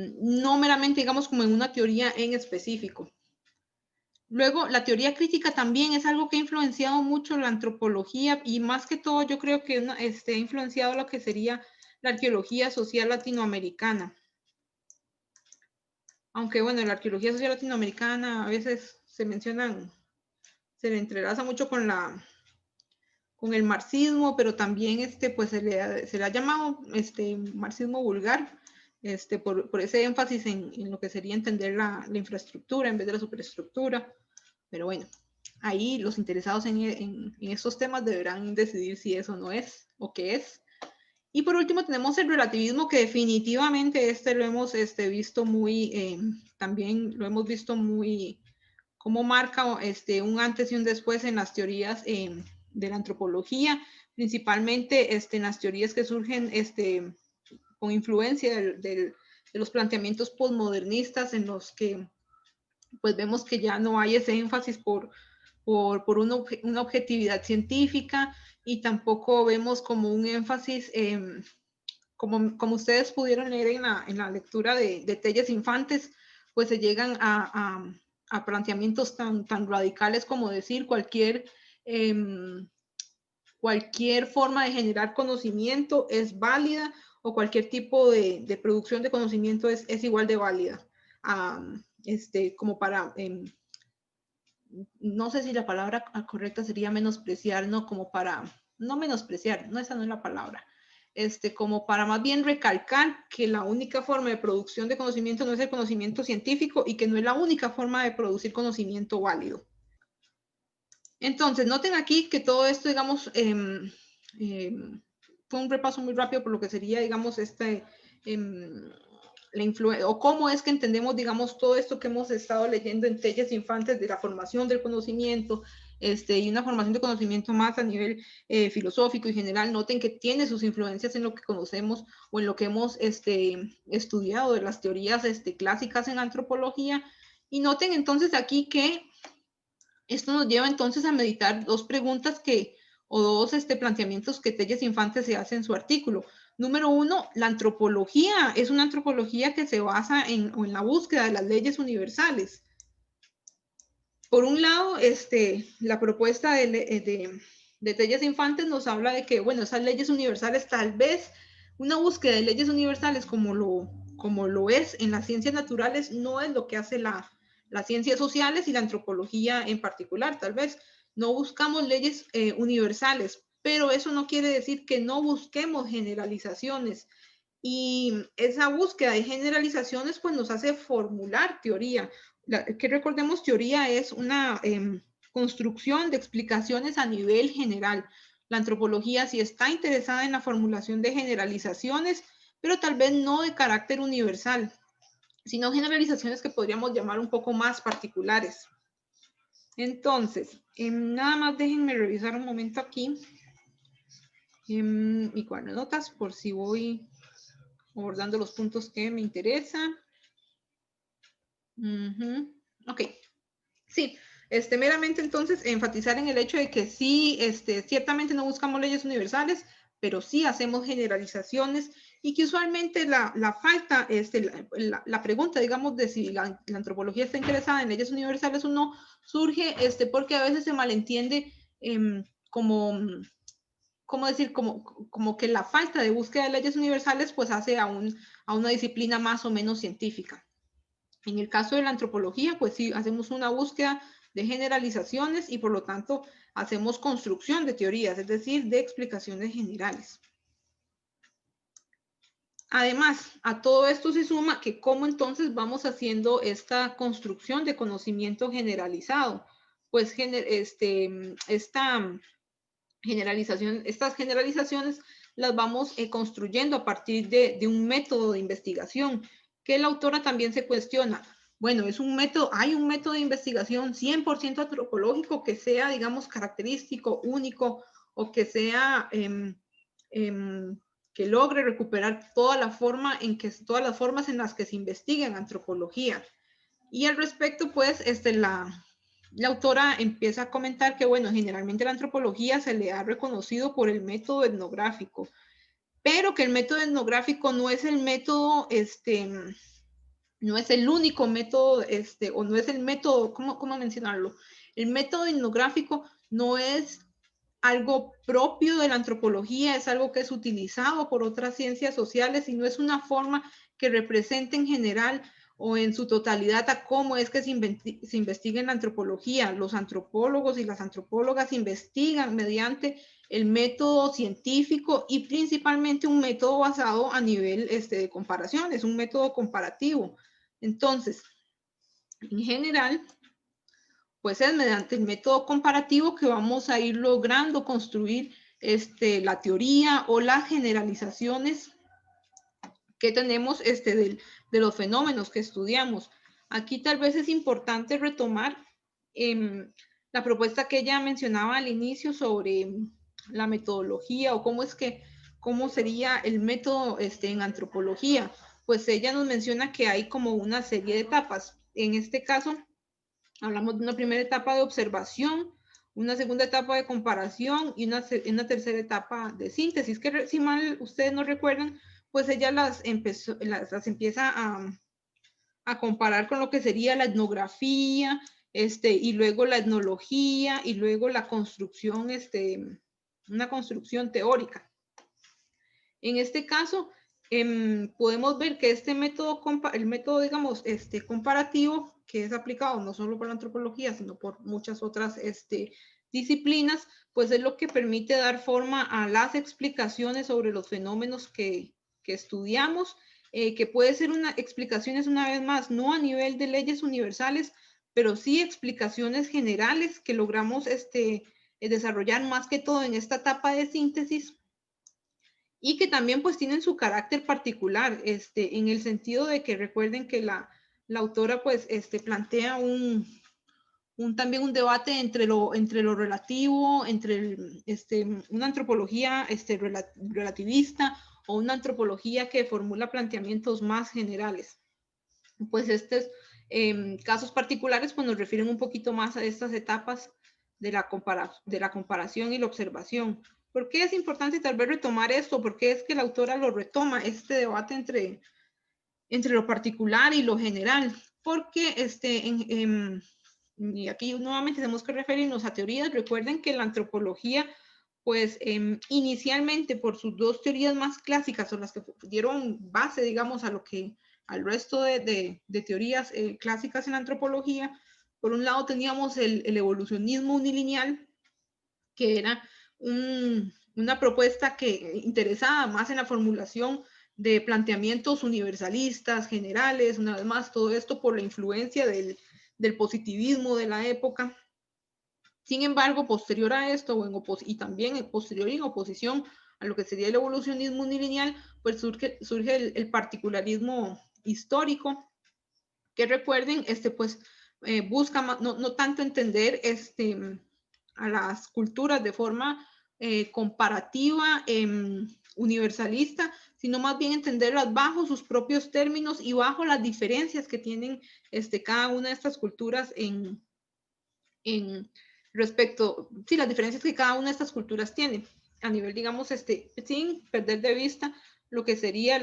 no meramente, digamos, como en una teoría en específico. Luego, la teoría crítica también es algo que ha influenciado mucho la antropología y más que todo yo creo que ha influenciado lo que sería la arqueología social latinoamericana. Aunque bueno, la arqueología social latinoamericana a veces se le entrelaza mucho con el marxismo, pero también pues se le ha llamado marxismo vulgar, por ese énfasis en lo que sería entender la infraestructura en vez de la superestructura. Pero bueno, ahí los interesados en estos temas deberán decidir si eso no es o qué es. Y por último tenemos el relativismo, que definitivamente lo hemos visto también lo hemos visto muy, cómo marca un antes y un después en las teorías de la antropología, principalmente en las teorías que surgen con influencia de los planteamientos postmodernistas, en los que pues vemos que ya no hay ese énfasis por una objetividad científica, y tampoco vemos como un énfasis, como ustedes pudieron leer en la lectura de Telles Infantes, pues se llegan a planteamientos tan radicales como decir cualquier forma de generar conocimiento es válida, o cualquier tipo de producción de conocimiento es igual de válida. Como para, no sé si la palabra correcta sería menospreciar, no como para, no menospreciar, no, esa no es la palabra, como para más bien recalcar que la única forma de producción de conocimiento no es el conocimiento científico, y que no es la única forma de producir conocimiento válido. Entonces, noten aquí que todo esto, digamos, fue un repaso muy rápido por lo que sería, digamos, o cómo es que entendemos, digamos, todo esto que hemos estado leyendo en Telles Infantes de la formación del conocimiento, y una formación de conocimiento más a nivel filosófico y general. Noten que tiene sus influencias en lo que conocemos o en lo que hemos estudiado de las teorías clásicas en antropología. Y noten entonces aquí que esto nos lleva entonces a meditar dos preguntas o dos planteamientos que Telles Infantes se hace en su artículo. Número uno, la antropología es una antropología que se basa en la búsqueda de las leyes universales. Por un lado, la propuesta de Telles Infantes nos habla de que, bueno, esas leyes universales, tal vez una búsqueda de leyes universales como lo es en las ciencias naturales, no es lo que hace las ciencias sociales y la antropología en particular. Tal vez no buscamos leyes universales, pero eso no quiere decir que no busquemos generalizaciones. Y esa búsqueda de generalizaciones pues nos hace formular teoría. Que recordemos, teoría es una construcción de explicaciones a nivel general. La antropología sí está interesada en la formulación de generalizaciones, pero tal vez no de carácter universal, sino generalizaciones que podríamos llamar un poco más particulares. Entonces, nada más déjenme revisar un momento aquí mi cuaderno de notas por si voy abordando los puntos que me interesan. Ok, sí, meramente entonces enfatizar en el hecho de que sí, ciertamente no buscamos leyes universales, pero sí hacemos generalizaciones y que usualmente la falta, la pregunta, digamos, de si la antropología está interesada en leyes universales o no, surge porque a veces se malentiende como, ¿cómo decir? Como que la falta de búsqueda de leyes universales pues hace a una disciplina más o menos científica. En el caso de la antropología, pues sí, hacemos una búsqueda de generalizaciones y por lo tanto hacemos construcción de teorías, es decir, de explicaciones generales. Además, a todo esto se suma que cómo entonces vamos haciendo esta construcción de conocimiento generalizado. Pues estas generalizaciones las vamos construyendo a partir de un método de investigación que la autora también se cuestiona. Bueno, hay un método de investigación 100% antropológico que sea, digamos, característico, único, o que sea, que logre recuperar todas las formas en las que se investiga en antropología. Y al respecto, pues, la autora empieza a comentar que, bueno, generalmente la antropología se le ha reconocido por el método etnográfico, pero que el método etnográfico no es el método, no es el único método, o no es el método, ¿cómo mencionarlo? El método etnográfico no es algo propio de la antropología, es algo que es utilizado por otras ciencias sociales y no es una forma que represente en general o en su totalidad a cómo es que se investiga en la antropología. Los antropólogos y las antropólogas investigan mediante el método científico y principalmente un método basado a nivel de comparación, es un método comparativo. Entonces, en general, pues es mediante el método comparativo que vamos a ir logrando construir la teoría o las generalizaciones que tenemos de los fenómenos que estudiamos. Aquí tal vez es importante retomar la propuesta que ella mencionaba al inicio sobre la metodología o cómo sería el método en antropología. Pues ella nos menciona que hay como una serie de etapas. En este caso, hablamos de una primera etapa de observación, una segunda etapa de comparación y una tercera etapa de síntesis, que si mal ustedes no recuerdan, pues ella las empieza a comparar con lo que sería la etnografía, y luego la etnología, y luego la construcción, una construcción teórica. En este caso, podemos ver que el método, digamos, comparativo, que es aplicado no solo por la antropología, sino por muchas otras disciplinas, pues es lo que permite dar forma a las explicaciones sobre los fenómenos que estudiamos, que puede ser explicaciones, una vez más, no a nivel de leyes universales, pero sí explicaciones generales que logramos desarrollar más que todo en esta etapa de síntesis, y que también pues tienen su carácter particular, en el sentido de que recuerden que la autora pues plantea también un debate entre lo relativo, entre una antropología relativista o una antropología que formula planteamientos más generales. Pues estos casos particulares pues nos refieren un poquito más a estas etapas de la comparación y la observación. ¿Por qué es importante tal vez retomar esto? ¿Por qué es que la autora lo retoma, este debate entre lo particular y lo general? Porque y aquí nuevamente tenemos que referirnos a teorías. Recuerden que la antropología pues inicialmente por sus dos teorías más clásicas, o las que dieron base, digamos, a lo que al resto de teorías clásicas en antropología. Por un lado teníamos el evolucionismo unilineal, que era una propuesta que interesaba más en la formulación de planteamientos universalistas, generales, una vez más, todo esto por la influencia del positivismo de la época. Sin embargo, posterior a esto, y también posterior en oposición a lo que sería el evolucionismo unilineal, pues surge el particularismo histórico, que recuerden, pues busca no tanto entender a las culturas de forma comparativa, universalista, sino más bien entenderlas bajo sus propios términos y bajo las diferencias que tienen cada una de estas culturas en respecto, sí, las diferencias que cada una de estas culturas tiene a nivel, digamos, sin perder de vista lo que sería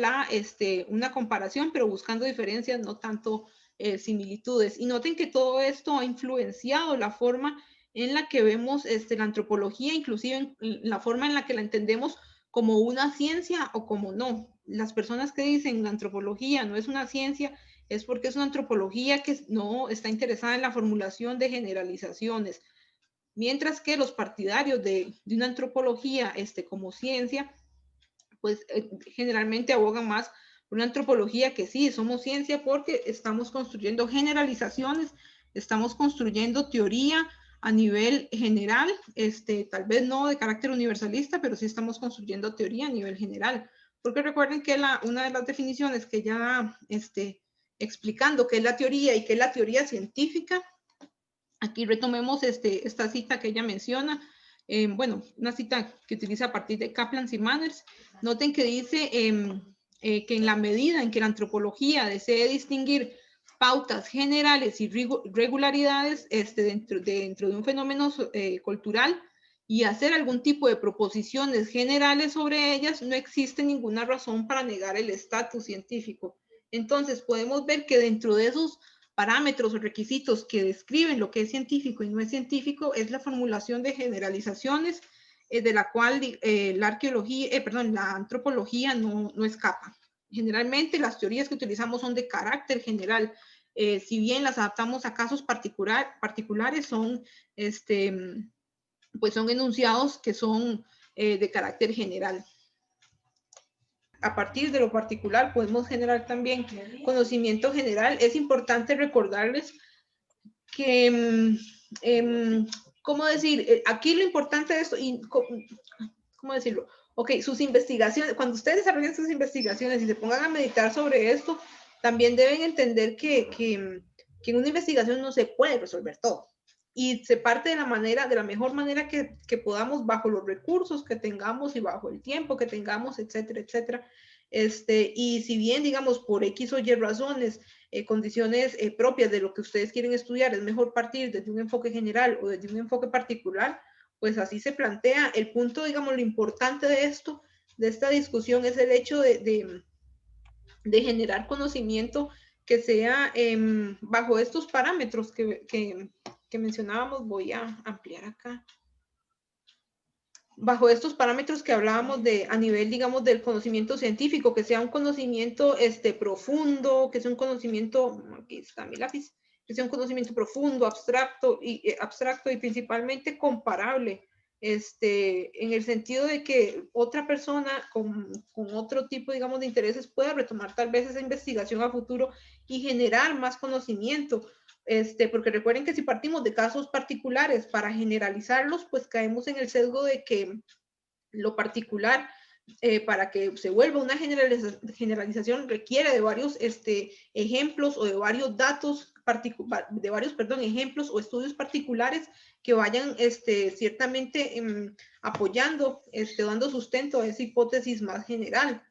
una comparación, pero buscando diferencias, no tanto similitudes. Y noten que todo esto ha influenciado la forma en la que vemos la antropología, inclusive en la forma en la que la entendemos como una ciencia o como no. Las personas que dicen la antropología no es una ciencia es porque es una antropología que no está interesada en la formulación de generalizaciones, mientras que los partidarios de una antropología como ciencia, pues generalmente abogan más por una antropología que sí, somos ciencia porque estamos construyendo generalizaciones, estamos construyendo teoría a nivel general, tal vez no de carácter universalista, pero sí estamos construyendo teoría a nivel general. Porque recuerden que una de las definiciones que ya explicando qué es la teoría y qué es la teoría científica, aquí retomemos esta cita que ella menciona, bueno, una cita que utiliza a partir de Kaplan y Manners. Noten que dice que en la medida en que la antropología desee distinguir pautas generales y regularidades dentro de un fenómeno cultural y hacer algún tipo de proposiciones generales sobre ellas, no existe ninguna razón para negar el estatus científico. Entonces, podemos ver que dentro de esos parámetros o requisitos que describen lo que es científico y no es científico es la formulación de generalizaciones de la cual la antropología no escapa. Generalmente las teorías que utilizamos son de carácter general, si bien las adaptamos a casos particulares, son, pues son enunciados que son de carácter general. A partir de lo particular podemos generar también conocimiento general. Es importante recordarles que, ¿cómo decir? Aquí lo importante de esto, y ¿cómo decirlo? Ok, sus investigaciones, cuando ustedes desarrollen sus investigaciones y se pongan a meditar sobre esto, también deben entender que en una investigación no se puede resolver todo. Y se parte de la mejor manera que podamos, bajo los recursos que tengamos y bajo el tiempo que tengamos, etcétera, etcétera. Y si bien, digamos, por X o Y razones, condiciones propias de lo que ustedes quieren estudiar, es mejor partir desde un enfoque general o desde un enfoque particular, pues así se plantea. El punto, digamos, lo importante de esto, de esta discusión, es el hecho de generar conocimiento que sea bajo estos parámetros que mencionábamos. Voy a ampliar acá. Bajo estos parámetros que hablábamos a nivel, digamos, del conocimiento científico, que sea un conocimiento profundo, que sea un conocimiento, aquí está mi lápiz, que sea un conocimiento profundo, abstracto y principalmente comparable, en el sentido de que otra persona con otro tipo, digamos, de intereses pueda retomar tal vez esa investigación a futuro y generar más conocimiento. Porque recuerden que si partimos de casos particulares para generalizarlos, pues caemos en el sesgo de que lo particular, para que se vuelva una generalización, requiere de varios ejemplos o de varios datos, ejemplos o estudios particulares que vayan ciertamente apoyando, dando sustento a esa hipótesis más general.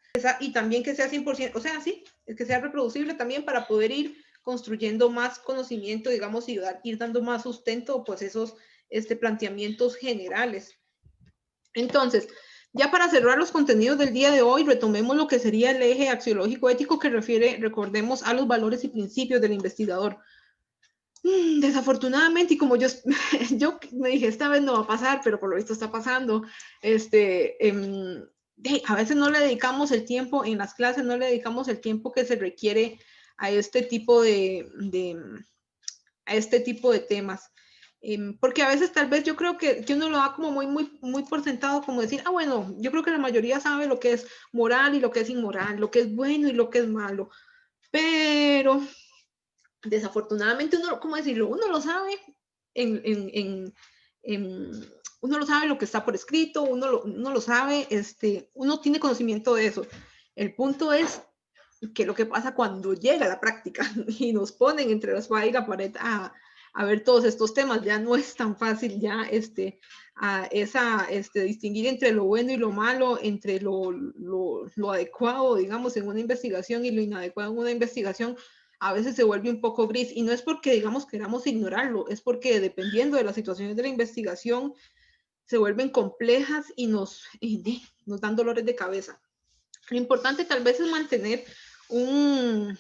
Y también que sea 100%, o sea, sí, que sea reproducible también para poder ir construyendo más conocimiento, digamos, y ir dando más sustento, pues esos planteamientos generales. Entonces, ya para cerrar los contenidos del día de hoy, retomemos lo que sería el eje axiológico ético que refiere, recordemos, a los valores y principios del investigador. Desafortunadamente, y como yo, yo me dije, esta vez no va a pasar, pero por lo visto está pasando, a veces no le dedicamos el tiempo, en las clases no le dedicamos el tiempo que se requiere a este tipo a este tipo de temas. Porque a veces tal vez yo creo que uno lo da como muy por sentado, como decir, ah, bueno, yo creo que la mayoría sabe lo que es moral y lo que es inmoral, lo que es bueno y lo que es malo, pero desafortunadamente uno, ¿cómo decirlo? Uno lo sabe uno lo sabe lo que está por escrito, uno lo sabe, uno tiene conocimiento de eso. El punto es que lo que pasa cuando llega la práctica y nos ponen entre la espada y la pared a ver todos estos temas, ya no es tan fácil ya distinguir entre lo bueno y lo malo, entre lo adecuado, digamos, en una investigación y lo inadecuado en una investigación. A veces se vuelve un poco gris y no es porque, digamos, queramos ignorarlo, es porque dependiendo de las situaciones de la investigación se vuelven complejas y nos dan dolores de cabeza. Lo importante tal vez es mantener una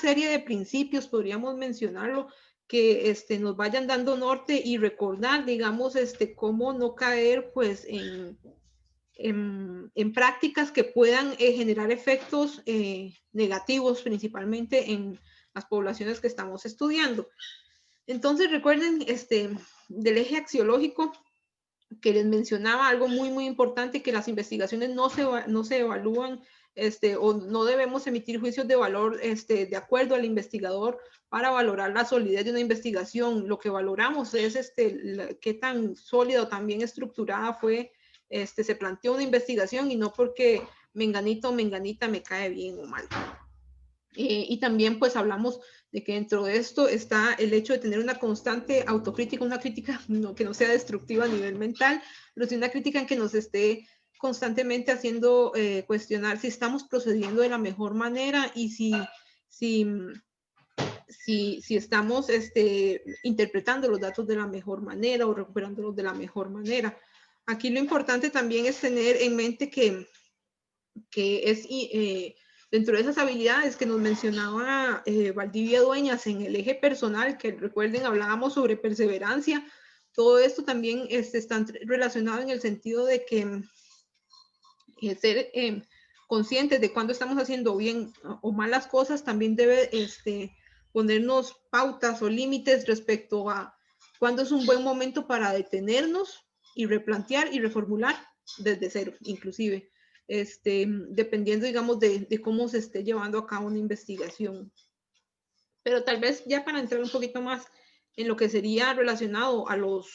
serie de principios, podríamos mencionarlo, que nos vayan dando norte y recordar, digamos, cómo no caer pues en prácticas que puedan generar efectos negativos, principalmente en las poblaciones que estamos estudiando. Entonces, recuerden del eje axiológico que les mencionaba, algo muy importante, que las investigaciones no se evalúan o no debemos emitir juicios de valor de acuerdo al investigador para valorar la solidez de una investigación. Lo que valoramos es qué tan sólida o tan bien estructurada fue, se planteó una investigación y no porque menganito o menganita me cae bien o mal. Y también pues hablamos de que dentro de esto está el hecho de tener una constante autocrítica, una crítica que no sea destructiva a nivel mental, pero sí una crítica en que nos esté constantemente haciendo cuestionar si estamos procediendo de la mejor manera y si estamos interpretando los datos de la mejor manera o recuperándolos de la mejor manera. Aquí lo importante también es tener en mente que es dentro de esas habilidades que nos mencionaba Valdivia Dueñas en el eje personal, que recuerden hablábamos sobre perseverancia, todo esto también está relacionado en el sentido de que ser conscientes de cuando estamos haciendo bien o malas cosas también debe ponernos pautas o límites respecto a cuándo es un buen momento para detenernos y replantear y reformular desde cero, inclusive dependiendo, digamos, de cómo se esté llevando a cabo una investigación. Pero tal vez ya para entrar un poquito más en lo que sería relacionado a los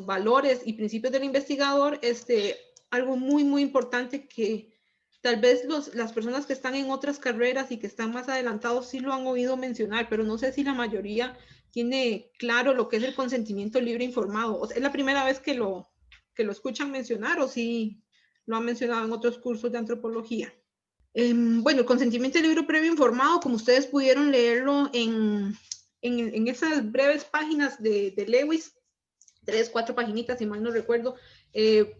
valores y principios del investigador, algo muy importante que tal vez las personas que están en otras carreras y que están más adelantados sí lo han oído mencionar, pero no sé si la mayoría tiene claro lo que es el consentimiento libre informado. O sea, ¿es la primera vez que lo escuchan mencionar o si lo han mencionado en otros cursos de antropología? Bueno, el consentimiento libre previo informado, como ustedes pudieron leerlo en esas breves páginas de Lewis, 3, 4 paginitas, si mal no recuerdo,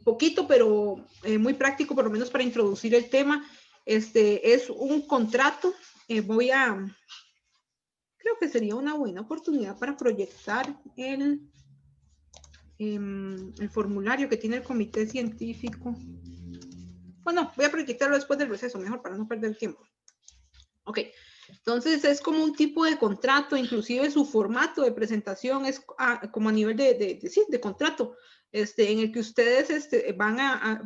poquito, pero muy práctico, por lo menos para introducir el tema. Es un contrato. Creo que sería una buena oportunidad para proyectar el formulario que tiene el comité científico. Bueno, voy a proyectarlo después del receso, mejor para no perder tiempo. Ok, entonces es como un tipo de contrato, inclusive su formato de presentación es como a nivel de contrato, en el que ustedes van a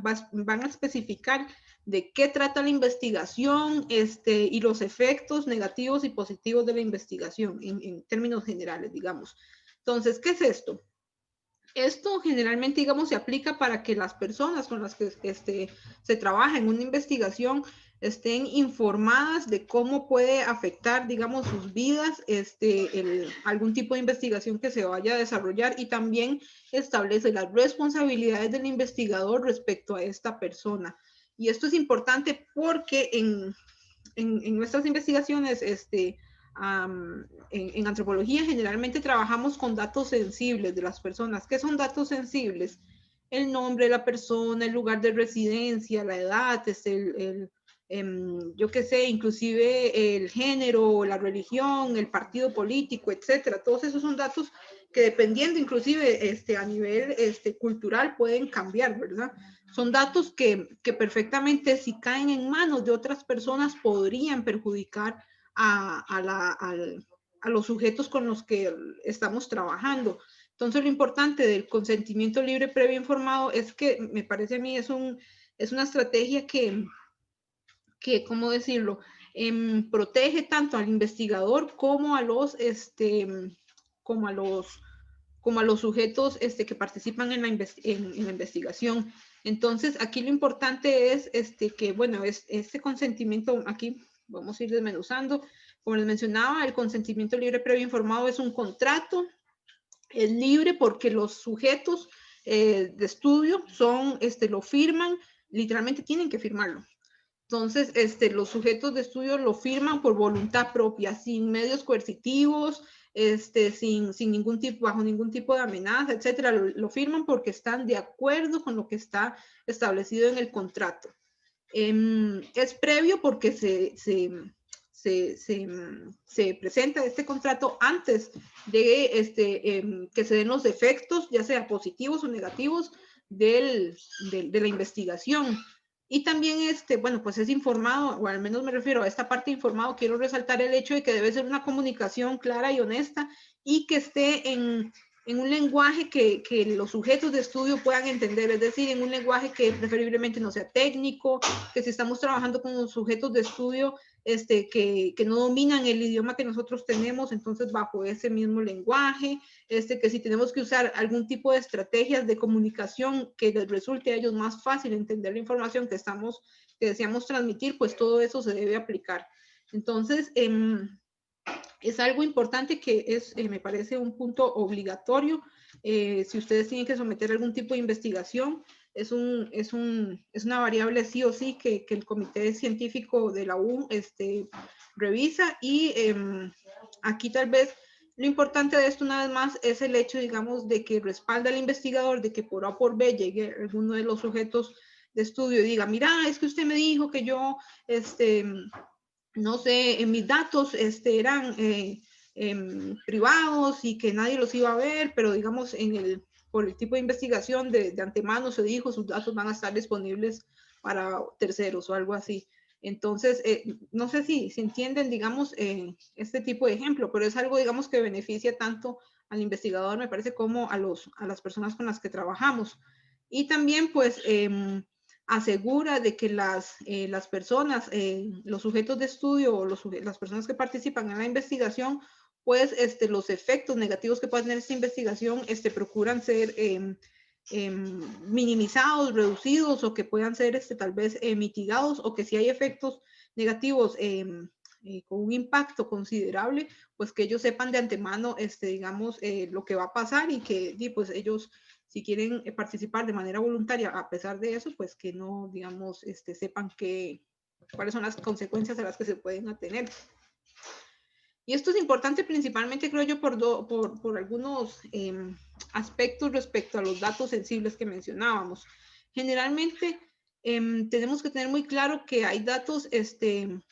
especificar de qué trata la investigación y los efectos negativos y positivos de la investigación en términos generales, digamos. Entonces, ¿qué es esto? Esto generalmente, digamos, se aplica para que las personas con las que se trabaja en una investigación estén informadas de cómo puede afectar, digamos, sus vidas, algún tipo de investigación que se vaya a desarrollar y también establece las responsabilidades del investigador respecto a esta persona. Y esto es importante porque en nuestras investigaciones, en antropología generalmente trabajamos con datos sensibles de las personas. ¿Qué son datos sensibles? El nombre de la persona, el lugar de residencia, la edad, yo qué sé, inclusive el género, la religión, el partido político, etcétera. Todos esos son datos que dependiendo inclusive a nivel cultural pueden cambiar, ¿verdad? Son datos que perfectamente si caen en manos de otras personas podrían perjudicar a los sujetos con los que estamos trabajando. Entonces, lo importante del consentimiento libre previo informado es que me parece a mí es una estrategia que ¿cómo decirlo? Protege tanto al investigador como a los, como a los, como a los sujetos que participan en la investigación. Entonces, aquí lo importante es que, bueno, este consentimiento, aquí vamos a ir desmenuzando. Como les mencionaba, el consentimiento libre previo informado es un contrato, es libre porque los sujetos de estudio lo firman, literalmente tienen que firmarlo. Entonces, los sujetos de estudio lo firman por voluntad propia, sin medios coercitivos, sin ningún tipo, bajo ningún tipo de amenaza, etcétera. Lo firman porque están de acuerdo con lo que está establecido en el contrato. Es previo porque se presenta este contrato antes de que se den los efectos, ya sea positivos o negativos, de la investigación. Y también, bueno, pues es informado, o al menos me refiero a esta parte informado, quiero resaltar el hecho de que debe ser una comunicación clara y honesta y que esté en un lenguaje que los sujetos de estudio puedan entender, es decir, en un lenguaje que preferiblemente no sea técnico, que si estamos trabajando con los sujetos de estudio que no dominan el idioma que nosotros tenemos, entonces bajo ese mismo lenguaje, que si tenemos que usar algún tipo de estrategias de comunicación que les resulte a ellos más fácil entender la información que deseamos transmitir, pues todo eso se debe aplicar. Entonces, es algo importante que me parece un punto obligatorio. Si ustedes tienen que someter algún tipo de investigación, es una variable sí o sí que el comité científico de la U revisa. Y aquí tal vez lo importante de esto una vez más es el hecho, digamos, de que respalda al investigador, de que por A o por B llegue alguno de los sujetos de estudio y diga, mira, es que usted me dijo que yo, no sé, en mis datos eran privados y que nadie los iba a ver, pero digamos por el tipo de investigación de antemano se dijo sus datos van a estar disponibles para terceros o algo así. Entonces, no sé si entienden, digamos, este tipo de ejemplo, pero es algo, digamos, que beneficia tanto al investigador, me parece, como a las personas con las que trabajamos. Y también, pues, asegura de que las personas, los sujetos de estudio o las personas que participan en la investigación, pues los efectos negativos que pueda tener esta investigación procuran ser minimizados, reducidos o que puedan ser tal vez mitigados, o que si hay efectos negativos con un impacto considerable, pues que ellos sepan de antemano, digamos, lo que va a pasar y que pues ellos, si quieren participar de manera voluntaria, a pesar de eso, pues que no, digamos, sepan cuáles son las consecuencias a las que se pueden atener. Y esto es importante principalmente, creo yo, por algunos aspectos respecto a los datos sensibles que mencionábamos. Generalmente, tenemos que tener muy claro que hay datos,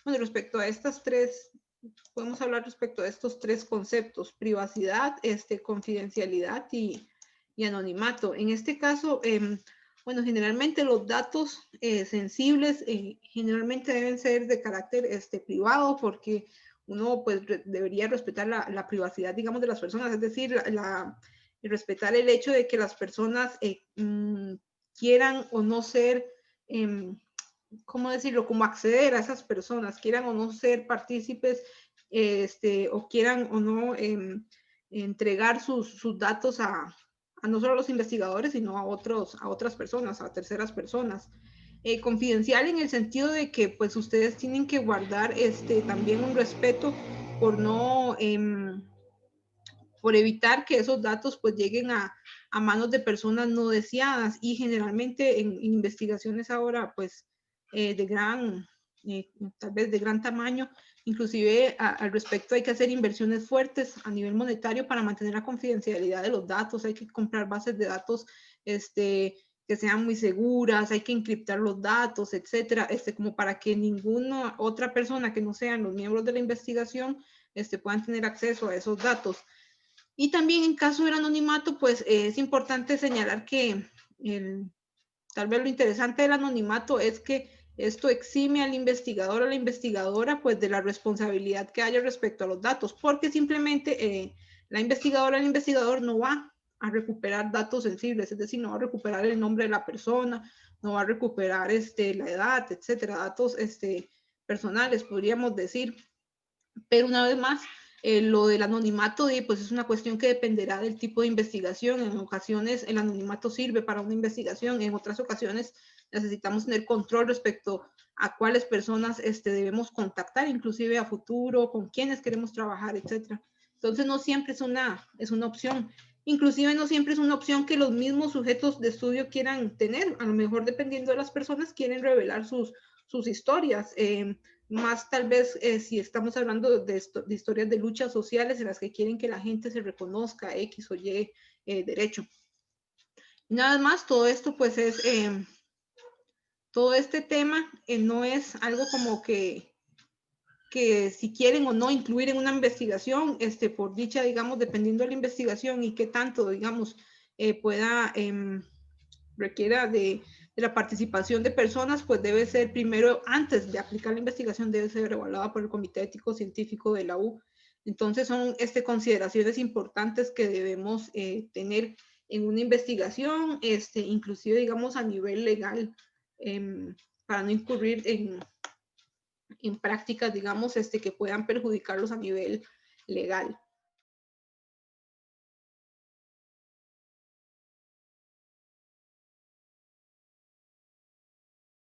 bueno, respecto a estas tres, podemos hablar respecto a estos tres conceptos: privacidad, confidencialidad y anonimato. En este caso, bueno, generalmente los datos sensibles generalmente deben ser de carácter privado, porque uno pues debería respetar la privacidad, digamos, de las personas, es decir, respetar el hecho de que las personas quieran o no ser, ¿cómo decirlo?, como acceder a esas personas, quieran o no ser partícipes, o quieran o no entregar sus datos a no solo a los investigadores, sino a otras personas, a terceras personas. Confidencial en el sentido de que pues ustedes tienen que guardar también un respeto por no, por evitar que esos datos pues lleguen a manos de personas no deseadas. Y generalmente en investigaciones ahora pues tal vez de gran tamaño, inclusive al respecto hay que hacer inversiones fuertes a nivel monetario para mantener la confidencialidad de los datos. Hay que comprar bases de datos que sean muy seguras, hay que encriptar los datos, etcétera, como para que ninguna otra persona que no sean los miembros de la investigación puedan tener acceso a esos datos. Y también en caso del anonimato, pues es importante señalar que tal vez lo interesante del anonimato es que esto exime al investigador o a la investigadora pues de la responsabilidad que haya respecto a los datos, porque simplemente la investigadora o el investigador no va a recuperar datos sensibles, es decir, no va a recuperar el nombre de la persona, no va a recuperar la edad, etcétera, datos personales, podríamos decir. Pero una vez más, lo del anonimato pues es una cuestión que dependerá del tipo de investigación. En ocasiones el anonimato sirve para una investigación, en otras ocasiones necesitamos tener control respecto a cuáles personas debemos contactar, inclusive a futuro, con quiénes queremos trabajar, etcétera. Entonces no siempre es una opción. Inclusive no siempre es una opción que los mismos sujetos de estudio quieran tener. A lo mejor dependiendo de las personas quieren revelar sus historias. Más tal vez si estamos hablando de historias de luchas sociales en las que quieren que la gente se reconozca X o Y derecho. Nada más, todo esto pues es, todo este tema no es algo como que si quieren o no incluir en una investigación, por dicha, digamos, dependiendo de la investigación y qué tanto, digamos, pueda, requiera de la participación de personas, pues debe ser primero, antes de aplicar la investigación, debe ser evaluada por el Comité Ético Científico de la U. Entonces son consideraciones importantes que debemos tener en una investigación, inclusive, digamos, a nivel legal, para no incurrir en prácticas, digamos, que puedan perjudicarlos a nivel legal.